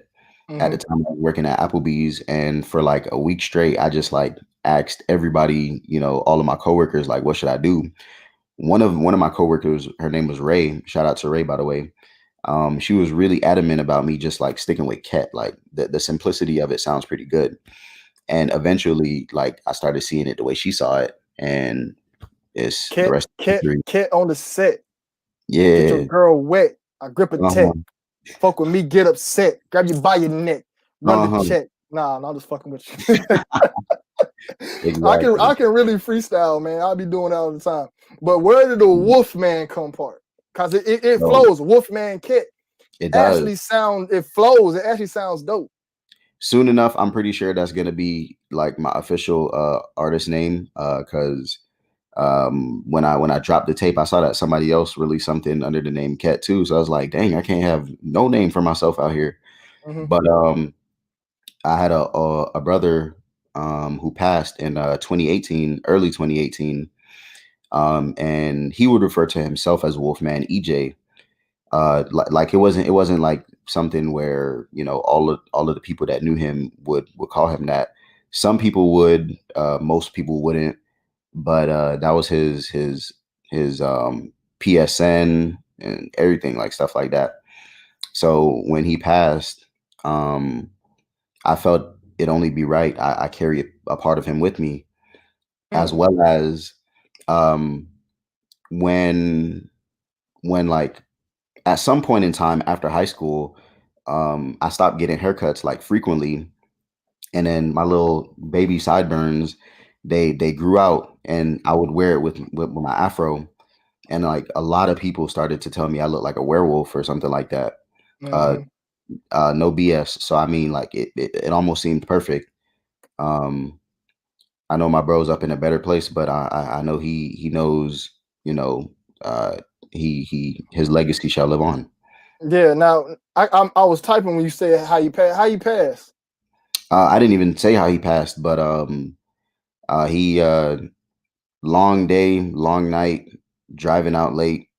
At Hmm. the time, I was working at Applebee's, and for like a week straight, I just like asked everybody, all of my coworkers, like, what should I do? One of my coworkers, her name was Ray. Shout out to Ray, by the way. She was really adamant about me just like sticking with Ket. Like the simplicity of it sounds pretty good. And eventually, like I started seeing it the way she saw it, and it's the Ket, rest of Ket, history. Ket on the set. Get your Yeah. girl wet. I grip a tech. Uh-huh. Fuck with me, get upset. Grab you by your neck. Run the Uh-huh. check. Nah, I'm just fucking with you. I Exactly. can really freestyle, man. I'll be doing that all the time. But where did the Mm. Wolfman come part? Cause it So flows. Wolfman Ket it does. actually sound it flows. It actually sounds dope. Soon enough, I'm pretty sure that's gonna be like my official artist name. Cause when I dropped the tape, I saw that somebody else released something under the name Ket too. So I was like, dang, I can't have no name for myself out here. Hmm. But I had a brother who passed in 2018, early 2018, and he would refer to himself as Wolfman EJ. Like it wasn't like something where all of the people that knew him would call him that. Some people would, most people wouldn't, but that was his PSN and everything, like stuff like that. So when he passed, um, I felt it only be right. I carry a part of him with me, as Mm. well as um, when like at some point in time after high school, I stopped getting haircuts like frequently, and then my little baby sideburns, they grew out, and I would wear it with my afro, and like a lot of people started to tell me I look like a werewolf or something like that. Uh, Hmm. no BS. So I mean, like it almost seemed perfect. Um, I know my bro's up in a better place, but I know he knows, you know, uh, his legacy shall live on. Yeah. Now I was typing when you said how you pass. How you pass? I didn't even say how he passed, but he long day, long night, driving out late,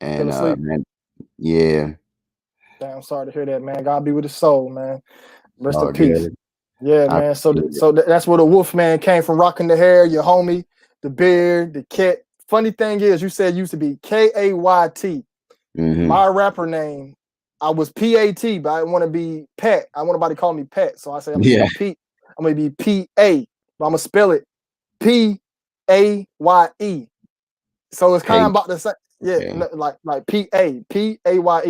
Fell and asleep. man, yeah, Damn, sorry to hear that, man. God be with his soul, man. Rest in all peace. good. Yeah, I man. So, appreciate it. that's where the Wolfman came from. Rocking the hair, your homie, the beard, the Ket. Funny thing is, you said you used to be KAYT. Hmm. My rapper name, I was PAT, but I want to be Pat. I want nobody to call me Pat, so I say I'm gonna Yeah. be P. I'm gonna be PA, but I'm gonna spell it PAYE. So it's kind Pay. of about the same. Yeah, Okay. like PAYE.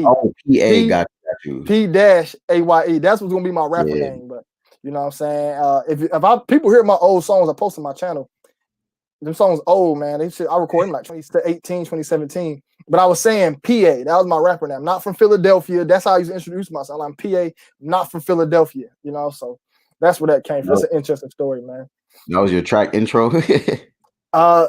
Oh, PA. P Got you. P dash AYE. That's what's gonna be my rapper Yeah. name. But you know what I'm saying? If I people hear my old songs I post on my channel, them songs old, man. They should I recorded them like 2018, 2017. But I was saying PA, that was my rapper name. Not from Philadelphia. That's how I used to introduce myself. I'm PA, not from Philadelphia, so that's where that came from. No, It's an interesting story, man. that was your track intro. Uh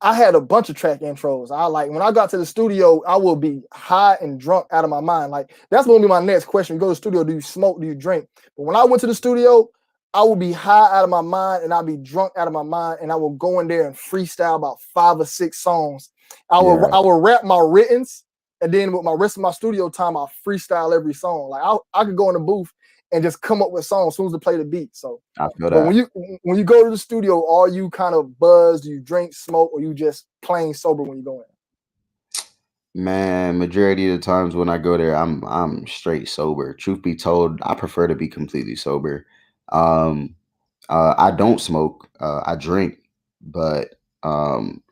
I had a bunch of track intros. I like when I got to the studio, I will be high and drunk out of my mind. Like that's gonna be my next question. You go to the studio, do you smoke? Do you drink? But when I went to the studio, I will be high out of my mind and I'll be drunk out of my mind, and I will go in there and freestyle about 5 or 6 songs. Yeah. I will rap my writtens, and then with my rest of my studio time, I'll freestyle every song. Like I could go in the booth and just come up with songs as soon as I play the beat. So I feel but that. when you go to the studio, are you kind of buzzed? Do you drink, smoke, or you just plain sober when you go in? Man, majority of the times when I go there, I'm straight sober. Truth be told, I prefer to be completely sober. Um, I don't smoke. I drink, but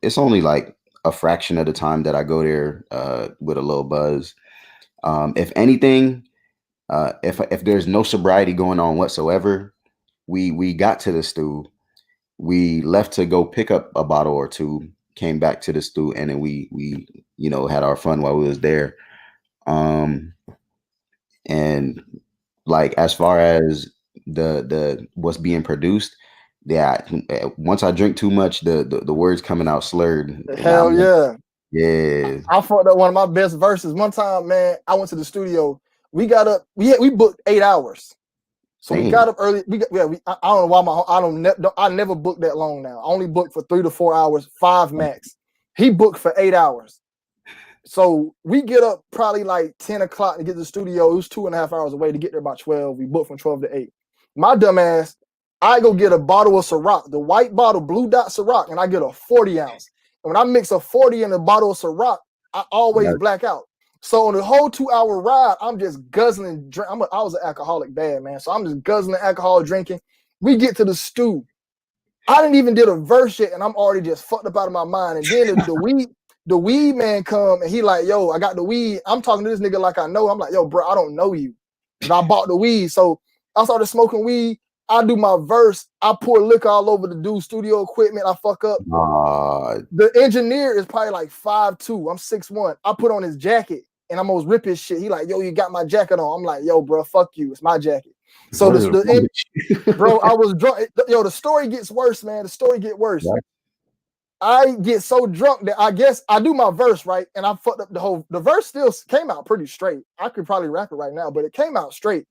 It's only like a fraction of the time that I go there with a little buzz. If anything, if there's no sobriety going on whatsoever, we got to the stew. We left to go pick up a bottle or two, came back to the stew, and then we had our fun while we was there. Um, and like as far as the what's being produced, yeah, once I drink too much, the words coming out slurred, and Hell yeah. yeah, I fucked up one of my best verses. One time, man, I went to the studio. We got up, we booked 8 hours. So we got damn, up early. I don't know why I never booked that long now. I only booked for 3 to 4 hours, 5 max. He booked for 8 hours. So we get up probably like 10 o'clock to get to the studio. It was 2.5 hours away to get there by 12. We booked from 12 to 8. My dumb ass, I go get a bottle of Ciroc, the white bottle, blue dot Ciroc, and I get a 40 ounce. And when I mix a 40 in a bottle of Ciroc, I always black out. So on the whole 2-hour ride, I'm just guzzling drink. I was an alcoholic bad, man. So I'm just guzzling alcohol, drinking. We get to the stew. I didn't even did a verse yet, and I'm already just fucked up out of my mind. And then the weed man come, and he like, yo, I got the weed. I'm talking to this nigga like I know. I'm like, yo, bro, I don't know you. And I bought the weed. So I started smoking weed. I do my verse. I pour liquor all over the dude's studio equipment. I fuck up. The engineer is probably like 5'2". I'm 6'1". I put on his jacket and I'm gonna rip his shit. He like, yo, you got my jacket on. I'm like, yo, bro, fuck you. It's my jacket. So bro, I was drunk. Yo, the story gets worse, man. The story get worse. Right. I get so drunk that I guess I do my verse, right? And I fucked up the verse still came out pretty straight. I could probably rap it right now, but it came out straight.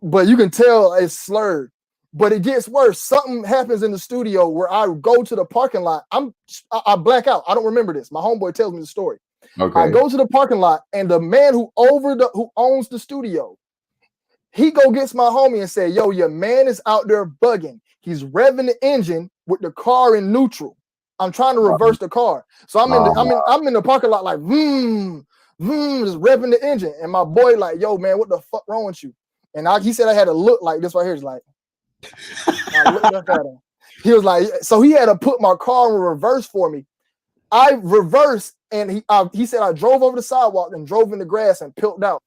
But you can tell it's slurred. But it gets worse. Something happens in the studio where I go to the parking lot. I black out. I don't remember this. My homeboy tells me the story. Okay. I go to the parking lot, and the man who owns the studio, he go gets my homie and say, yo, your man is out there bugging. He's revving the engine with the car in neutral. I'm trying to reverse the car. So I'm in the parking lot like, just revving the engine. And my boy like, yo, man, what the fuck wrong with you? And he said I had to look like this right here. It's like, I looked up at him. He was like, so he had to put my car in reverse for me. I reversed, and he said I drove over the sidewalk and drove in the grass and peeled out.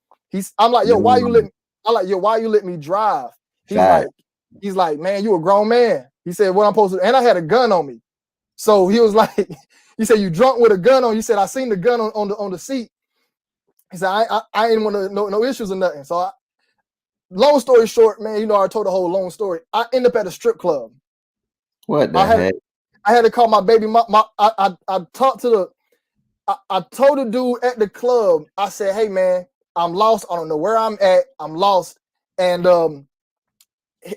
I'm like, yo, why you let me drive? He's like, man, you a grown man. He said, what I'm supposed to do? And I had a gun on me. So he was like, he said, you drunk with a gun on? He said, I seen the gun on the seat. He said, I ain't want no issues or nothing. So long story short, man, I told the whole long story. I end up at a strip club. What the heck? I had to call my baby mom. I talked to I told the dude at the club, I said, hey, man, I'm lost. I don't know where I'm at. I'm lost. And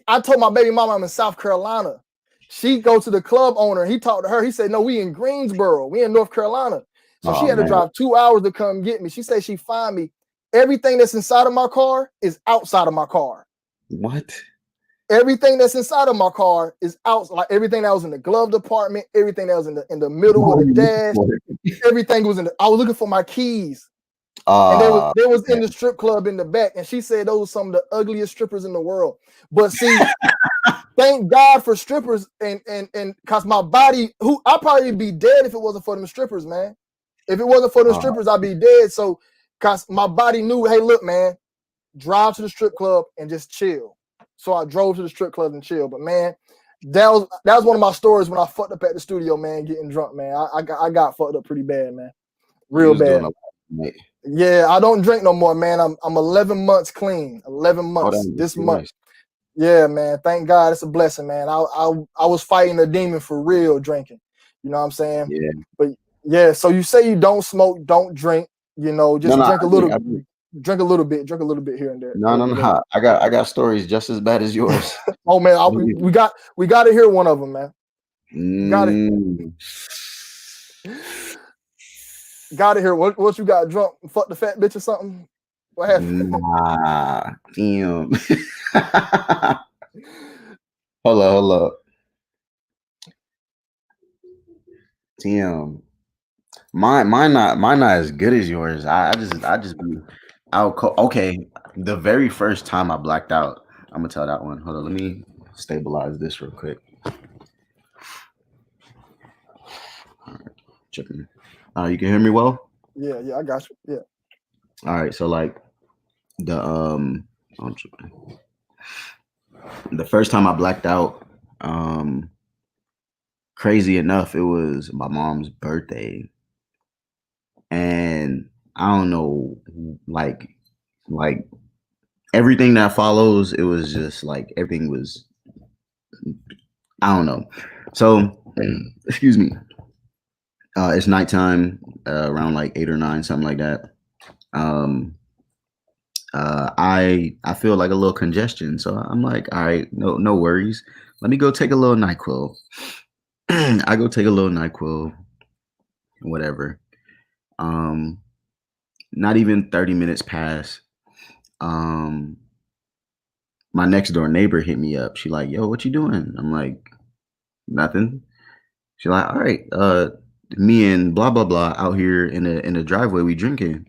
I told my baby mama I'm in South Carolina. She go to the club owner. He talked to her. He said, no, we in Greensboro. We in North Carolina. So she had to drive 2 hours to come get me. She said she find me. Everything that's inside of my car is outside of my car. What? Everything that's inside of my car is out. Like everything that was in the glove department, everything that was in the middle of the dash, everything was in I was looking for my keys. And they was in the strip club in the back. And she said those were some of the ugliest strippers in the world. But see, thank God for strippers and cause my body, I'd probably be dead if it wasn't for them strippers, man. If it wasn't for them strippers, I'd be dead. So cause my body knew, hey, look, man, drive to the strip club and just chill. So I drove to the strip club and chill. But man, that was one of my stories when I fucked up at the studio, man, getting drunk, man. I got fucked up pretty bad, man. Real bad. Yeah, I don't drink no more, man. I'm 11 months clean. 11 months this month. Nice. Yeah, man. Thank God, it's a blessing, man. I was fighting a demon for real drinking. You know what I'm saying? Yeah. But yeah, so you say you don't smoke, don't drink. Just drink a little. Drink a little bit here and there. No. I got stories just as bad as yours. Oh man, we got to hear one of them, man. Got to hear what you got drunk, fuck the fat bitch or something. What happened? Nah, damn. Hold up. Damn. Mine not as good as yours. I just be out. Okay, the very first time I blacked out, I'm gonna tell that one. Hold on, let me stabilize this real quick. Tripping. You can hear me well? Yeah, yeah, I got you. Yeah. All right. So like the I'm tripping. The first time I blacked out, um, crazy enough, it was my mom's birthday, and I don't know, like like everything that follows. It was just like everything was. I don't know. So, excuse me. It's nighttime, around like 8 or 9, something like that. Um, I feel like a little congestion, so I'm like, all right, no worries. Let me go take a little Nyquil. I go take a little Nyquil, whatever. Um, Not even 30 minutes pass. Um, my next door neighbor hit me up. She like, yo, what you doing? I'm like, nothing. She like, all right, me and blah blah blah out here in the driveway, we drinking.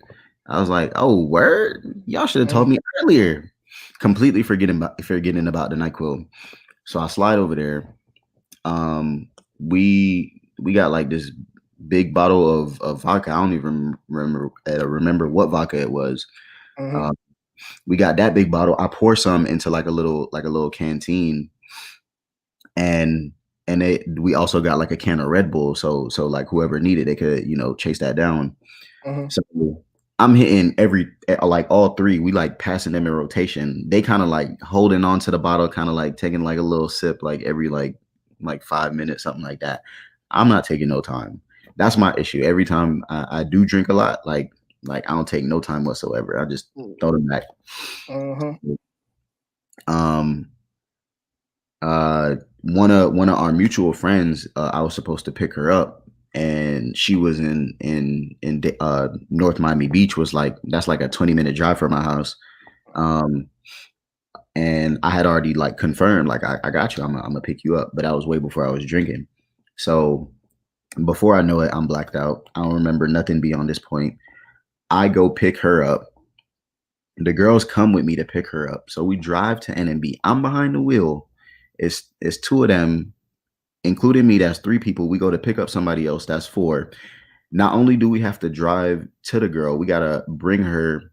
I was like, oh, word? Y'all should have told Mhm, me earlier. Completely forgetting about the NyQuil. So I slide over there. We got like this big bottle of vodka. I don't even remember what vodka it was. mhm, Um, we got that big bottle. I pour some into like a little canteen, and we also got like a can of Red Bull. So like whoever needed, they could chase that down. mhm, So I'm hitting like all three. We like passing them in rotation. They kind of like holding on to the bottle, kind of like taking like a little sip, like every like 5 minutes, something like that. I'm not taking no time. That's my issue. Every time I do drink a lot, like I don't take no time whatsoever. I just throw them back. mhm, Um, one of our mutual friends, I was supposed to pick her up, and she was in North Miami Beach. Was like That's like a 20-minute drive from my house. Um, and I had already like confirmed, like I got you. I'm gonna pick you up, but that was way before I was drinking. So before I know it, I'm blacked out. I don't remember nothing beyond this point. I go pick her up. The girls come with me to pick her up. So we drive to NMB. I'm behind the wheel. It's two of them, including me. That's three people. We go to pick up somebody else. That's four. Not only do we have to drive to the girl, we gotta bring her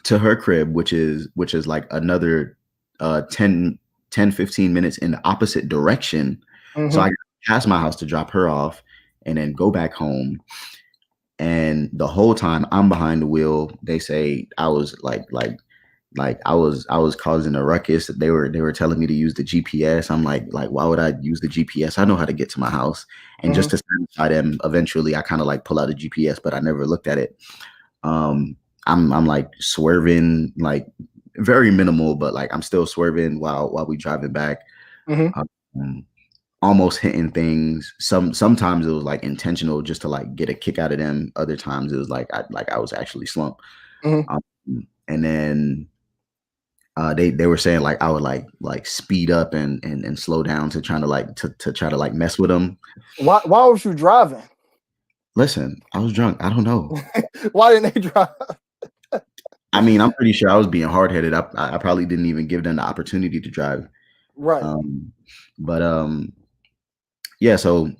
to her crib, which is like another 15 minutes in the opposite direction. So I mhm, gotta pass my house to drop her off and then go back home. And the whole time I'm behind the wheel, they say I was like I was causing a ruckus. They were telling me to use the GPS. I'm like why would I use the GPS? I know how to get to my house. And just mhm, to satisfy them, eventually I kind of like pull out a GPS, but I never looked at it. Um, I'm like swerving, like very minimal, but like I'm still swerving while we driving back. mhm, Um, Almost hitting things. Sometimes it was like intentional just to like get a kick out of them. Other times it was like I was actually slumped. mhm. Um, and then they were saying like I would like speed up and slow down to trying to like to try to like mess with them. Why was you driving? Listen, I was drunk. I don't know. Why didn't they drive? I mean, I'm pretty sure I was being hard headed. I probably didn't even give them the opportunity to drive. Right. Um, but yeah. So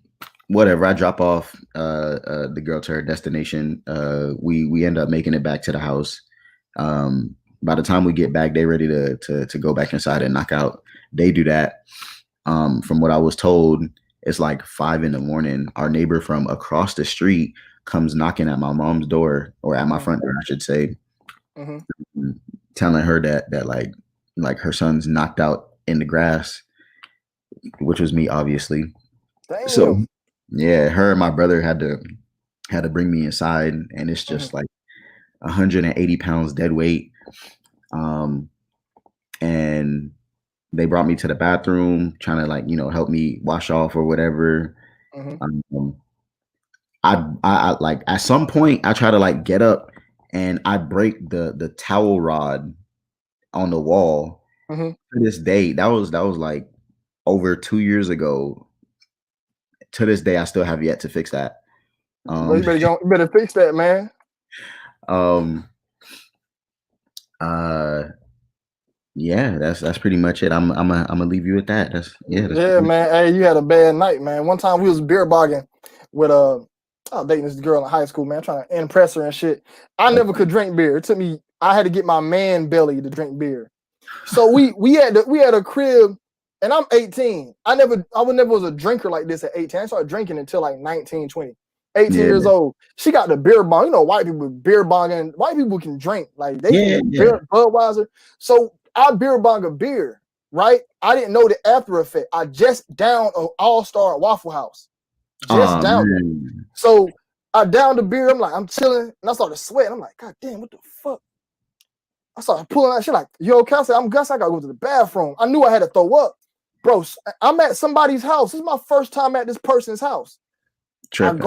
whatever. I drop off the girl to her destination. We end up making it back to the house. By the time we get back, they ready to go back inside and knock out. They do that. From what I was told, it's like 5 in the morning. Our neighbor from across the street comes knocking at my mom's door, or at my Mhm, front door, I should say, mhm. telling her that like her son's knocked out in the grass, which was me, obviously. So Damn. yeah, her and my brother had to bring me inside, and it's Mhm, just like 180 pounds dead weight. Um, and they brought me to the bathroom, trying to like help me wash off or whatever. mhm, Um, I like at some point I try to like get up, and I break the towel rod on the wall. mhm. To this day, that was like over 2 years ago. To this day, I still have yet to fix that. Well, Um, you better fix that, man. um, uh, yeah, that's pretty much it. I'm gonna leave you with that. That's Yeah, pretty much man. Hey, you had a bad night, man. One time we was beer bogging with I was dating this girl in high school, man, trying to impress her and shit. I never could drink beer. It took me. I had to get my man belly to drink beer. So we had a crib, and I'm 18. I never was a drinker like this at 18. I started drinking until like 19, 20. 18 Yeah, years old. She got the beer bong. You know, white people beer bonging. White people can drink. Like they yeah, can yeah. beer Budweiser. So I beer bong a beer, right? I didn't know the after effect. I just downed an All-Star Waffle House. Just Oh downed it. man. So I downed the beer. I'm like, I'm chilling, and I started sweating. I'm like, God damn, what the fuck? I started pulling that shit like, yo, I said, I'm Gus. I gotta go to the bathroom. I knew I had to throw up. Bro, I'm at somebody's house. This is my first time at this person's house. Tripping.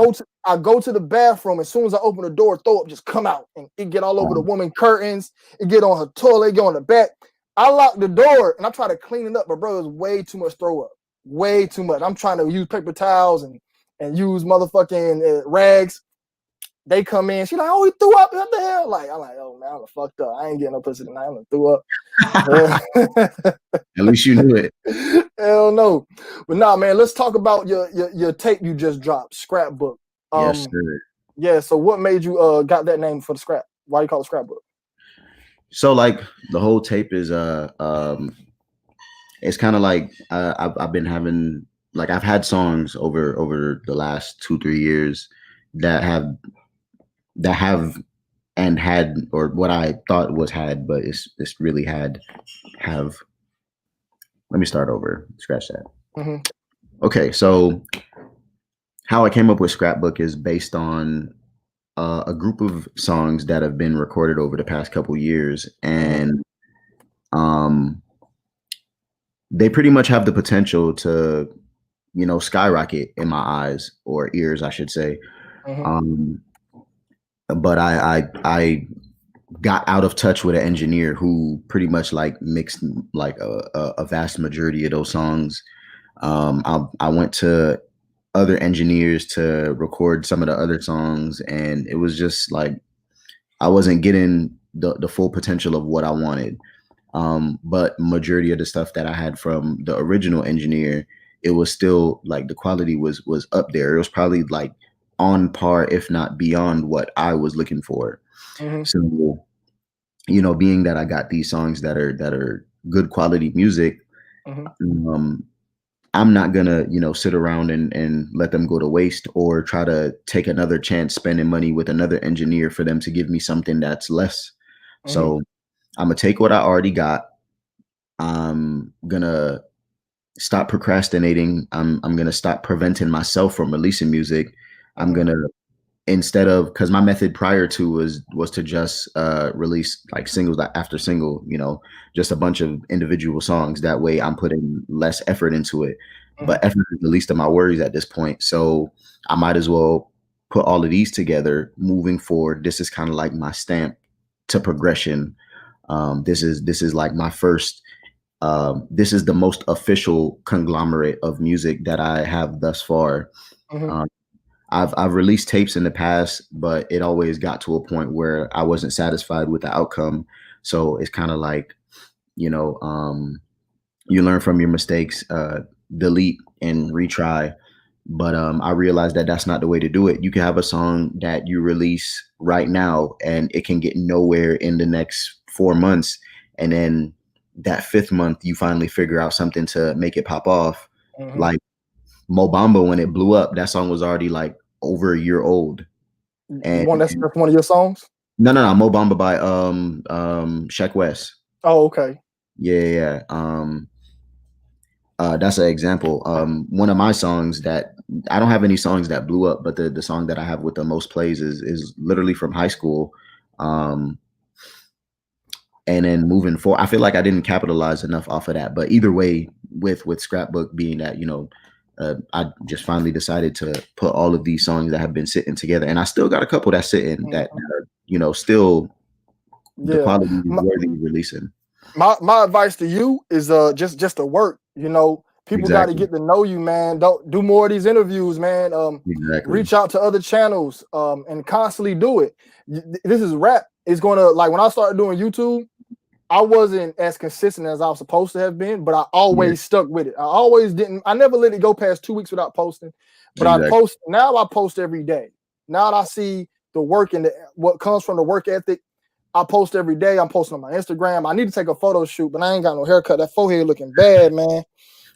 I go to the bathroom. As soon as I open the door, throw up just come out. And it get all over the woman curtains. It get on her toilet, get on the back. I lock the door and I try to clean it up, but bro, it was way too much throw up. Way too much. I'm trying to use paper towels and use motherfucking rags. They come in. She like, oh, he threw up. What the hell? Like, I'm like, oh man, I'm fucked up. I ain't getting no pussy tonight. I'm gonna throw up. At least you knew it. Hell no. But nah, man, let's talk about your tape you just dropped, Scrapbook. Yes, sir. Yeah, so what made you got that name for the scrap? Why you call it Scrapbook? So like the whole tape is it's kind of like I've been having, like, I've had songs over the last 2-3 years that have and had, or what I thought was had, but it's really have. Let me start over. Scratch that. Mm-hmm. Okay, so how I came up with Scrapbook is based on a group of songs that have been recorded over the past couple years, and they pretty much have the potential to, skyrocket in my eyes, or ears, I should say. Mm-hmm. But I got out of touch with an engineer who pretty much like mixed like a vast majority of those songs. I went to other engineers to record some of the other songs, and it was just like I wasn't getting the full potential of what I wanted. But majority of the stuff that I had from the original engineer, it was still like the quality was up there. It was probably like on par, if not beyond what I was looking for. Mm-hmm. So, being that I got these songs that are good quality music, I'm not gonna, sit around and let them go to waste, or try to take another chance spending money with another engineer for them to give me something that's less. So I'm gonna take what I already got. I'm gonna stop procrastinating. I'm gonna stop preventing myself from releasing music. I'm gonna, instead of, because my method prior to was to just release like singles after single, just a bunch of individual songs. That way I'm putting less effort into it. But effort is the least of my worries at this point. So I might as well put all of these together moving forward. This is kind of like my stamp to progression. This is like my first, this is the most official conglomerate of music that I have thus far. I've released tapes in the past, but it always got to a point where I wasn't satisfied with the outcome. So it's kind of like, you learn from your mistakes, delete and retry. But I realized that that's not the way to do it. You can have a song that you release right now and it can get nowhere in the next 4 months. And then that 5th month, you finally figure out something to make it pop off. Like Mo Bamba, when it blew up, that song was already like over a year old. And that's one of your songs? No, Mo Bamba by Sheck West. Oh, okay. Yeah. That's an example. One of my songs that I don't have any songs that blew up, but the song that I have with the most plays is literally from high school. And then moving forward, I feel like I didn't capitalize enough off of that. But either way, with Scrapbook being that, I just finally decided to put all of these songs that have been sitting together, and I still got a couple that's sitting that are, still the quality is worthy of releasing. My advice to you is just to work. People got to get to know you, man. Don't do more of these interviews, man. Reach out to other channels and constantly do it. This is rap. It's gonna, like, when I started doing YouTube, I wasn't as consistent as I was supposed to have been, but I always stuck with it. I never let it go past 2 weeks without posting. But I post every day. Now that I see the work and what comes from the work ethic, I post every day. I'm posting on my Instagram. I need to take a photo shoot, but I ain't got no haircut. That forehead looking bad, man.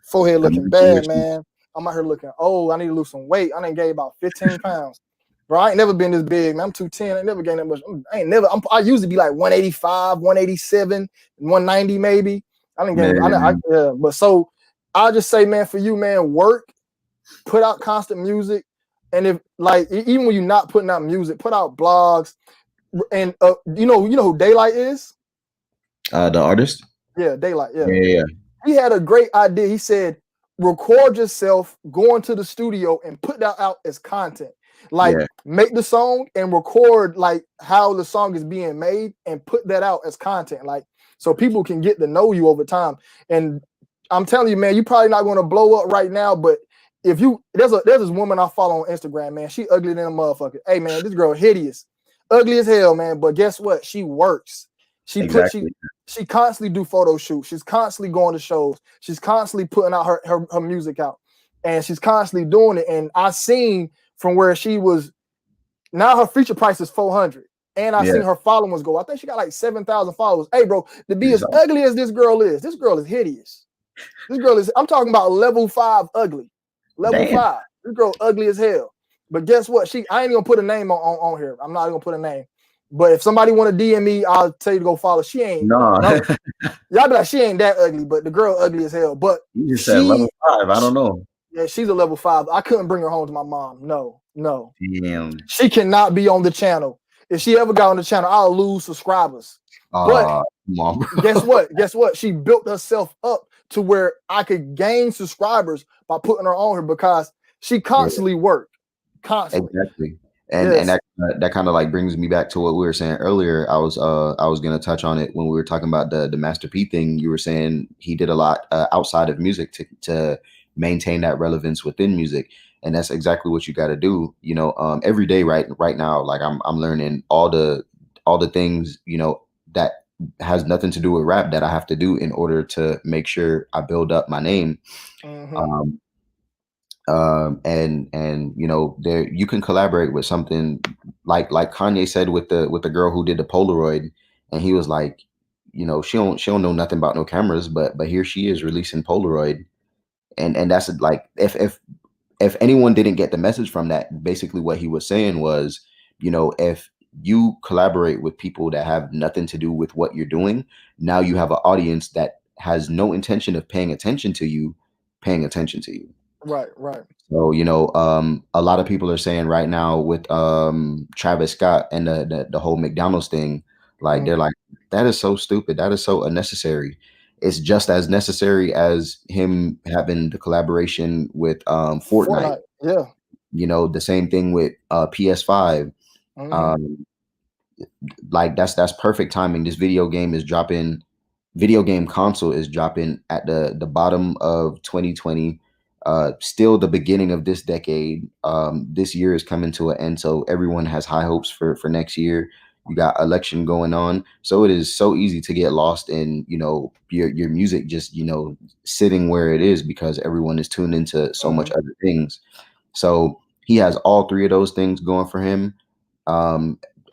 Forehead looking bad, man. I'm out here looking old. I need to lose some weight. I done gained about 15 pounds. Bro, I ain't never been this big, man. I'm 210. I ain't never gained that much. I usually be like 185, 187, 190 maybe. I didn't gain. Yeah, but so I just say, man, for you, man, work, put out constant music, and if like even when you're not putting out music, put out blogs. And you know who Daylight is? The artist? Yeah, Daylight. Yeah. Yeah. He had a great idea. He said, record yourself going to the studio and put that out as content. Like make the song and record like how the song is being made and put that out as content. Like so people can get to know you over time. And I'm telling you, man, you're probably not going to blow up right now, but if you there's this woman I follow on Instagram, man. She ugly than a motherfucker. Hey man, this girl hideous. Ugly as hell, man. But guess what? She works. She constantly do photo shoots. She's constantly going to shows. She's constantly putting out her music out, and she's constantly doing it. And I seen from where she was. Now her feature price is 400, and I seen her followers go. I think she got like 7,000 followers. Hey, bro, to be as ugly as this girl is hideous. This girl is. I'm talking about level 5 ugly. Level 5. This girl ugly as hell. But guess what? I ain't gonna put a name on here. I'm not gonna put a name. But if somebody want to DM me, I'll tell you to go follow. She ain't. No. Y'all be like, she ain't that ugly, but the girl ugly as hell. But you just said level 5. I don't know. Yeah, she's a level 5. I couldn't bring her home to my mom. No. Damn. She cannot be on the channel. If she ever got on the channel, I'll lose subscribers. But guess what? Guess what? She built herself up to where I could gain subscribers by putting her on here because she constantly worked. Constantly. Exactly. And that kind of like brings me back to what we were saying earlier. I was gonna touch on it when we were talking about the Master P thing. You were saying he did a lot outside of music to maintain that relevance within music, and that's exactly what you got to do. You know, every day right now, like I'm learning all the things that has nothing to do with rap that I have to do in order to make sure I build up my name. Mm-hmm. And there you can collaborate with something like Kanye said with the girl who did the Polaroid, and he was like, she don't know nothing about no cameras, but here she is releasing Polaroid, and that's like if anyone didn't get the message from that, basically what he was saying was, if you collaborate with people that have nothing to do with what you're doing, now you have an audience that has no intention of paying attention to you. Right. So, a lot of people are saying right now with Travis Scott and the whole McDonald's thing, like they're like, that is so stupid. That is so unnecessary. It's just as necessary as him having the collaboration with Fortnite. Yeah. The same thing with PS5. Like that's perfect timing. This video game console is dropping at the bottom of 2020. Still the beginning of this decade. This year is coming to an end, so everyone has high hopes for next year. You got election going on, so it is so easy to get lost in your music just sitting where it is because everyone is tuned into so much other things. So he has all three of those things going for him,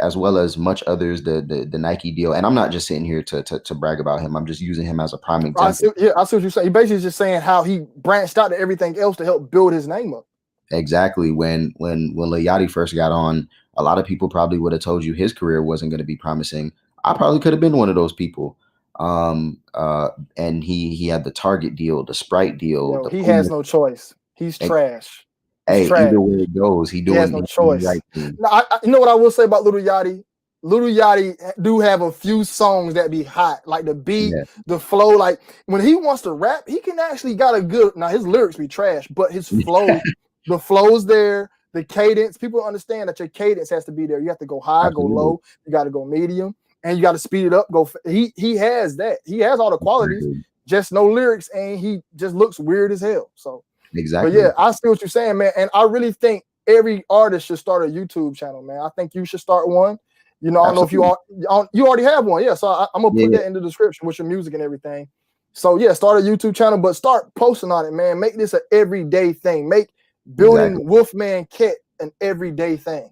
as well as much others. The Nike deal, and I'm not just sitting here to brag about him. I'm just using him as a prime example. I see what you're saying. He basically just saying how he branched out to everything else to help build his name up. Exactly. When Lil Yachty first got on, a lot of people probably would have told you his career wasn't going to be promising. I probably could have been one of those people. And he had the Target deal, the Sprite deal. He has no choice. He's trash. Either way it goes, he has no choice. Right thing. Now, you know what I will say about Lil Yachty? Lil Yachty do have a few songs that be hot, like the beat, the flow. Like when he wants to rap, he can actually got a good. Now his lyrics be trash, but his flow, the flow's there. The cadence, people understand that your cadence has to be there. You have to go high, go low. You got to go medium, and you got to speed it up. He has that. He has all the qualities, just no lyrics, and he just looks weird as hell. So exactly. But yeah, I see what you're saying, man. And I really think every artist should start a YouTube channel, man. I think you should start one. I don't know if you already have one. Yeah, so I'm gonna put that in the description with your music and everything. So yeah, start a YouTube channel, but start posting on it, man. Make this an everyday thing. Make building Wolfman KET an everyday thing.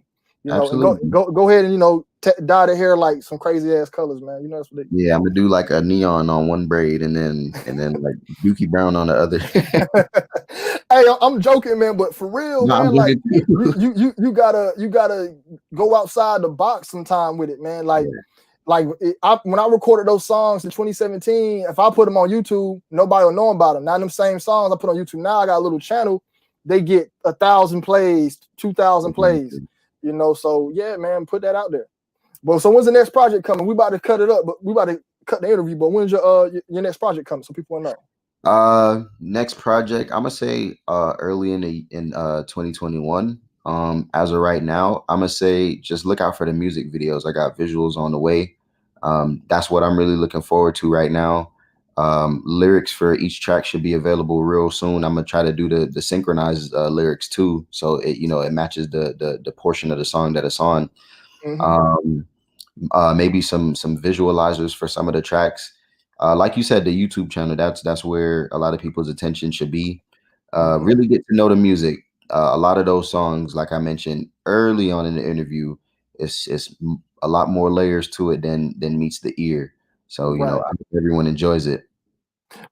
You know, and Absolutely. go ahead and dye the hair like some crazy ass colors, man. You know that's what they. Yeah, I'm gonna do like a neon on one braid and then like Dookie Brown on the other. Hey, I'm joking, man, but for real, No, I'm man, like joking too. you gotta go outside the box sometime with it, man. Like Yeah. when I recorded those songs in 2017, if I put them on YouTube, nobody will know about them. Now them same songs I put on YouTube now, I got a little channel. They get 1,000 plays, 2,000 plays. You know, so yeah, man, put that out there. But so when's the next project coming? We about to cut it up, but we about to cut the interview. But when's your next project coming? So people will know. Next project, I'm gonna say early in 2021. As of right now, I'm gonna say just look out for the music videos. I got visuals on the way. That's what I'm really looking forward to right now. Lyrics for each track should be available real soon. I'm gonna try to do the synchronized lyrics too, so it matches the portion of the song that it's on. Um, Maybe some visualizers for some of the tracks. Like you said, the YouTube channel, that's where a lot of people's attention should be. Really get to know the music. A lot of those songs, like I mentioned early on in the interview, it's a lot more layers to it than meets the ear. So, I Right. hope everyone enjoys it.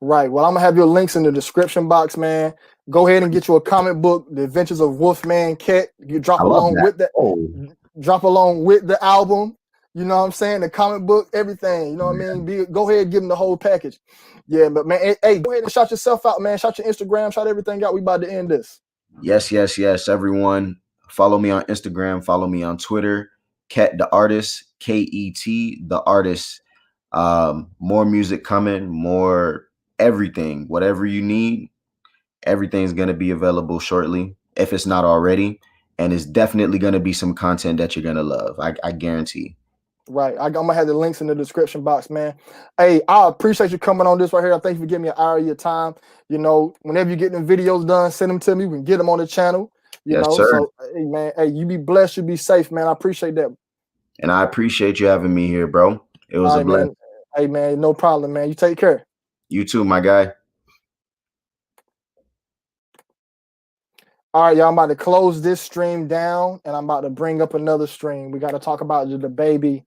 Right. Well, I'm gonna have your links in the description box, man. Go ahead and get you a comic book, The Adventures of Wolfman KET. You I love that. Oh, drop along with the album. You know what I'm saying? The comic book, everything. You know what I mean? Go ahead, give them the whole package. Yeah, but man, hey, go ahead and shout yourself out, man. Shout your Instagram, shout everything out. We about to end this. yes, yes, yes. Everyone, follow me on Instagram, follow me on Twitter, KET the artist, KET the artist. More music coming, more everything, whatever you need, everything's gonna be available shortly, if it's not already. And it's definitely gonna be some content that you're gonna love. I guarantee. Right. I'm gonna have the links in the description box, man. Hey, I appreciate you coming on this right here. I thank you for giving me an hour of your time. You know, whenever you get them videos done, send them to me. We can get them on the channel. You Yes, know, sir. so hey man, hey, you be blessed, you be safe, man. I appreciate that. And I appreciate you having me here, bro. It was All a right, blessing. man. Hey man, no problem, man. You take care. You too, my guy. All right, y'all. I'm about to close this stream down and I'm about to bring up another stream. We got to talk about the baby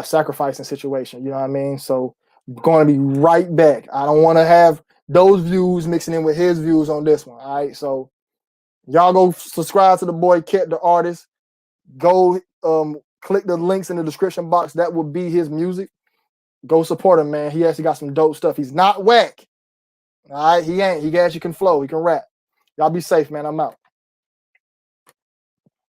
sacrificing situation. You know what I mean? So going to be right back. I don't want to have those views mixing in with his views on this one. All right. So y'all go subscribe to the boy KET the artist. Go click the links in the description box. That will be his music. Go support him, man. He actually got some dope stuff. He's not whack. All right. He ain't. He actually can flow. He can rap. Y'all be safe, man. I'm out.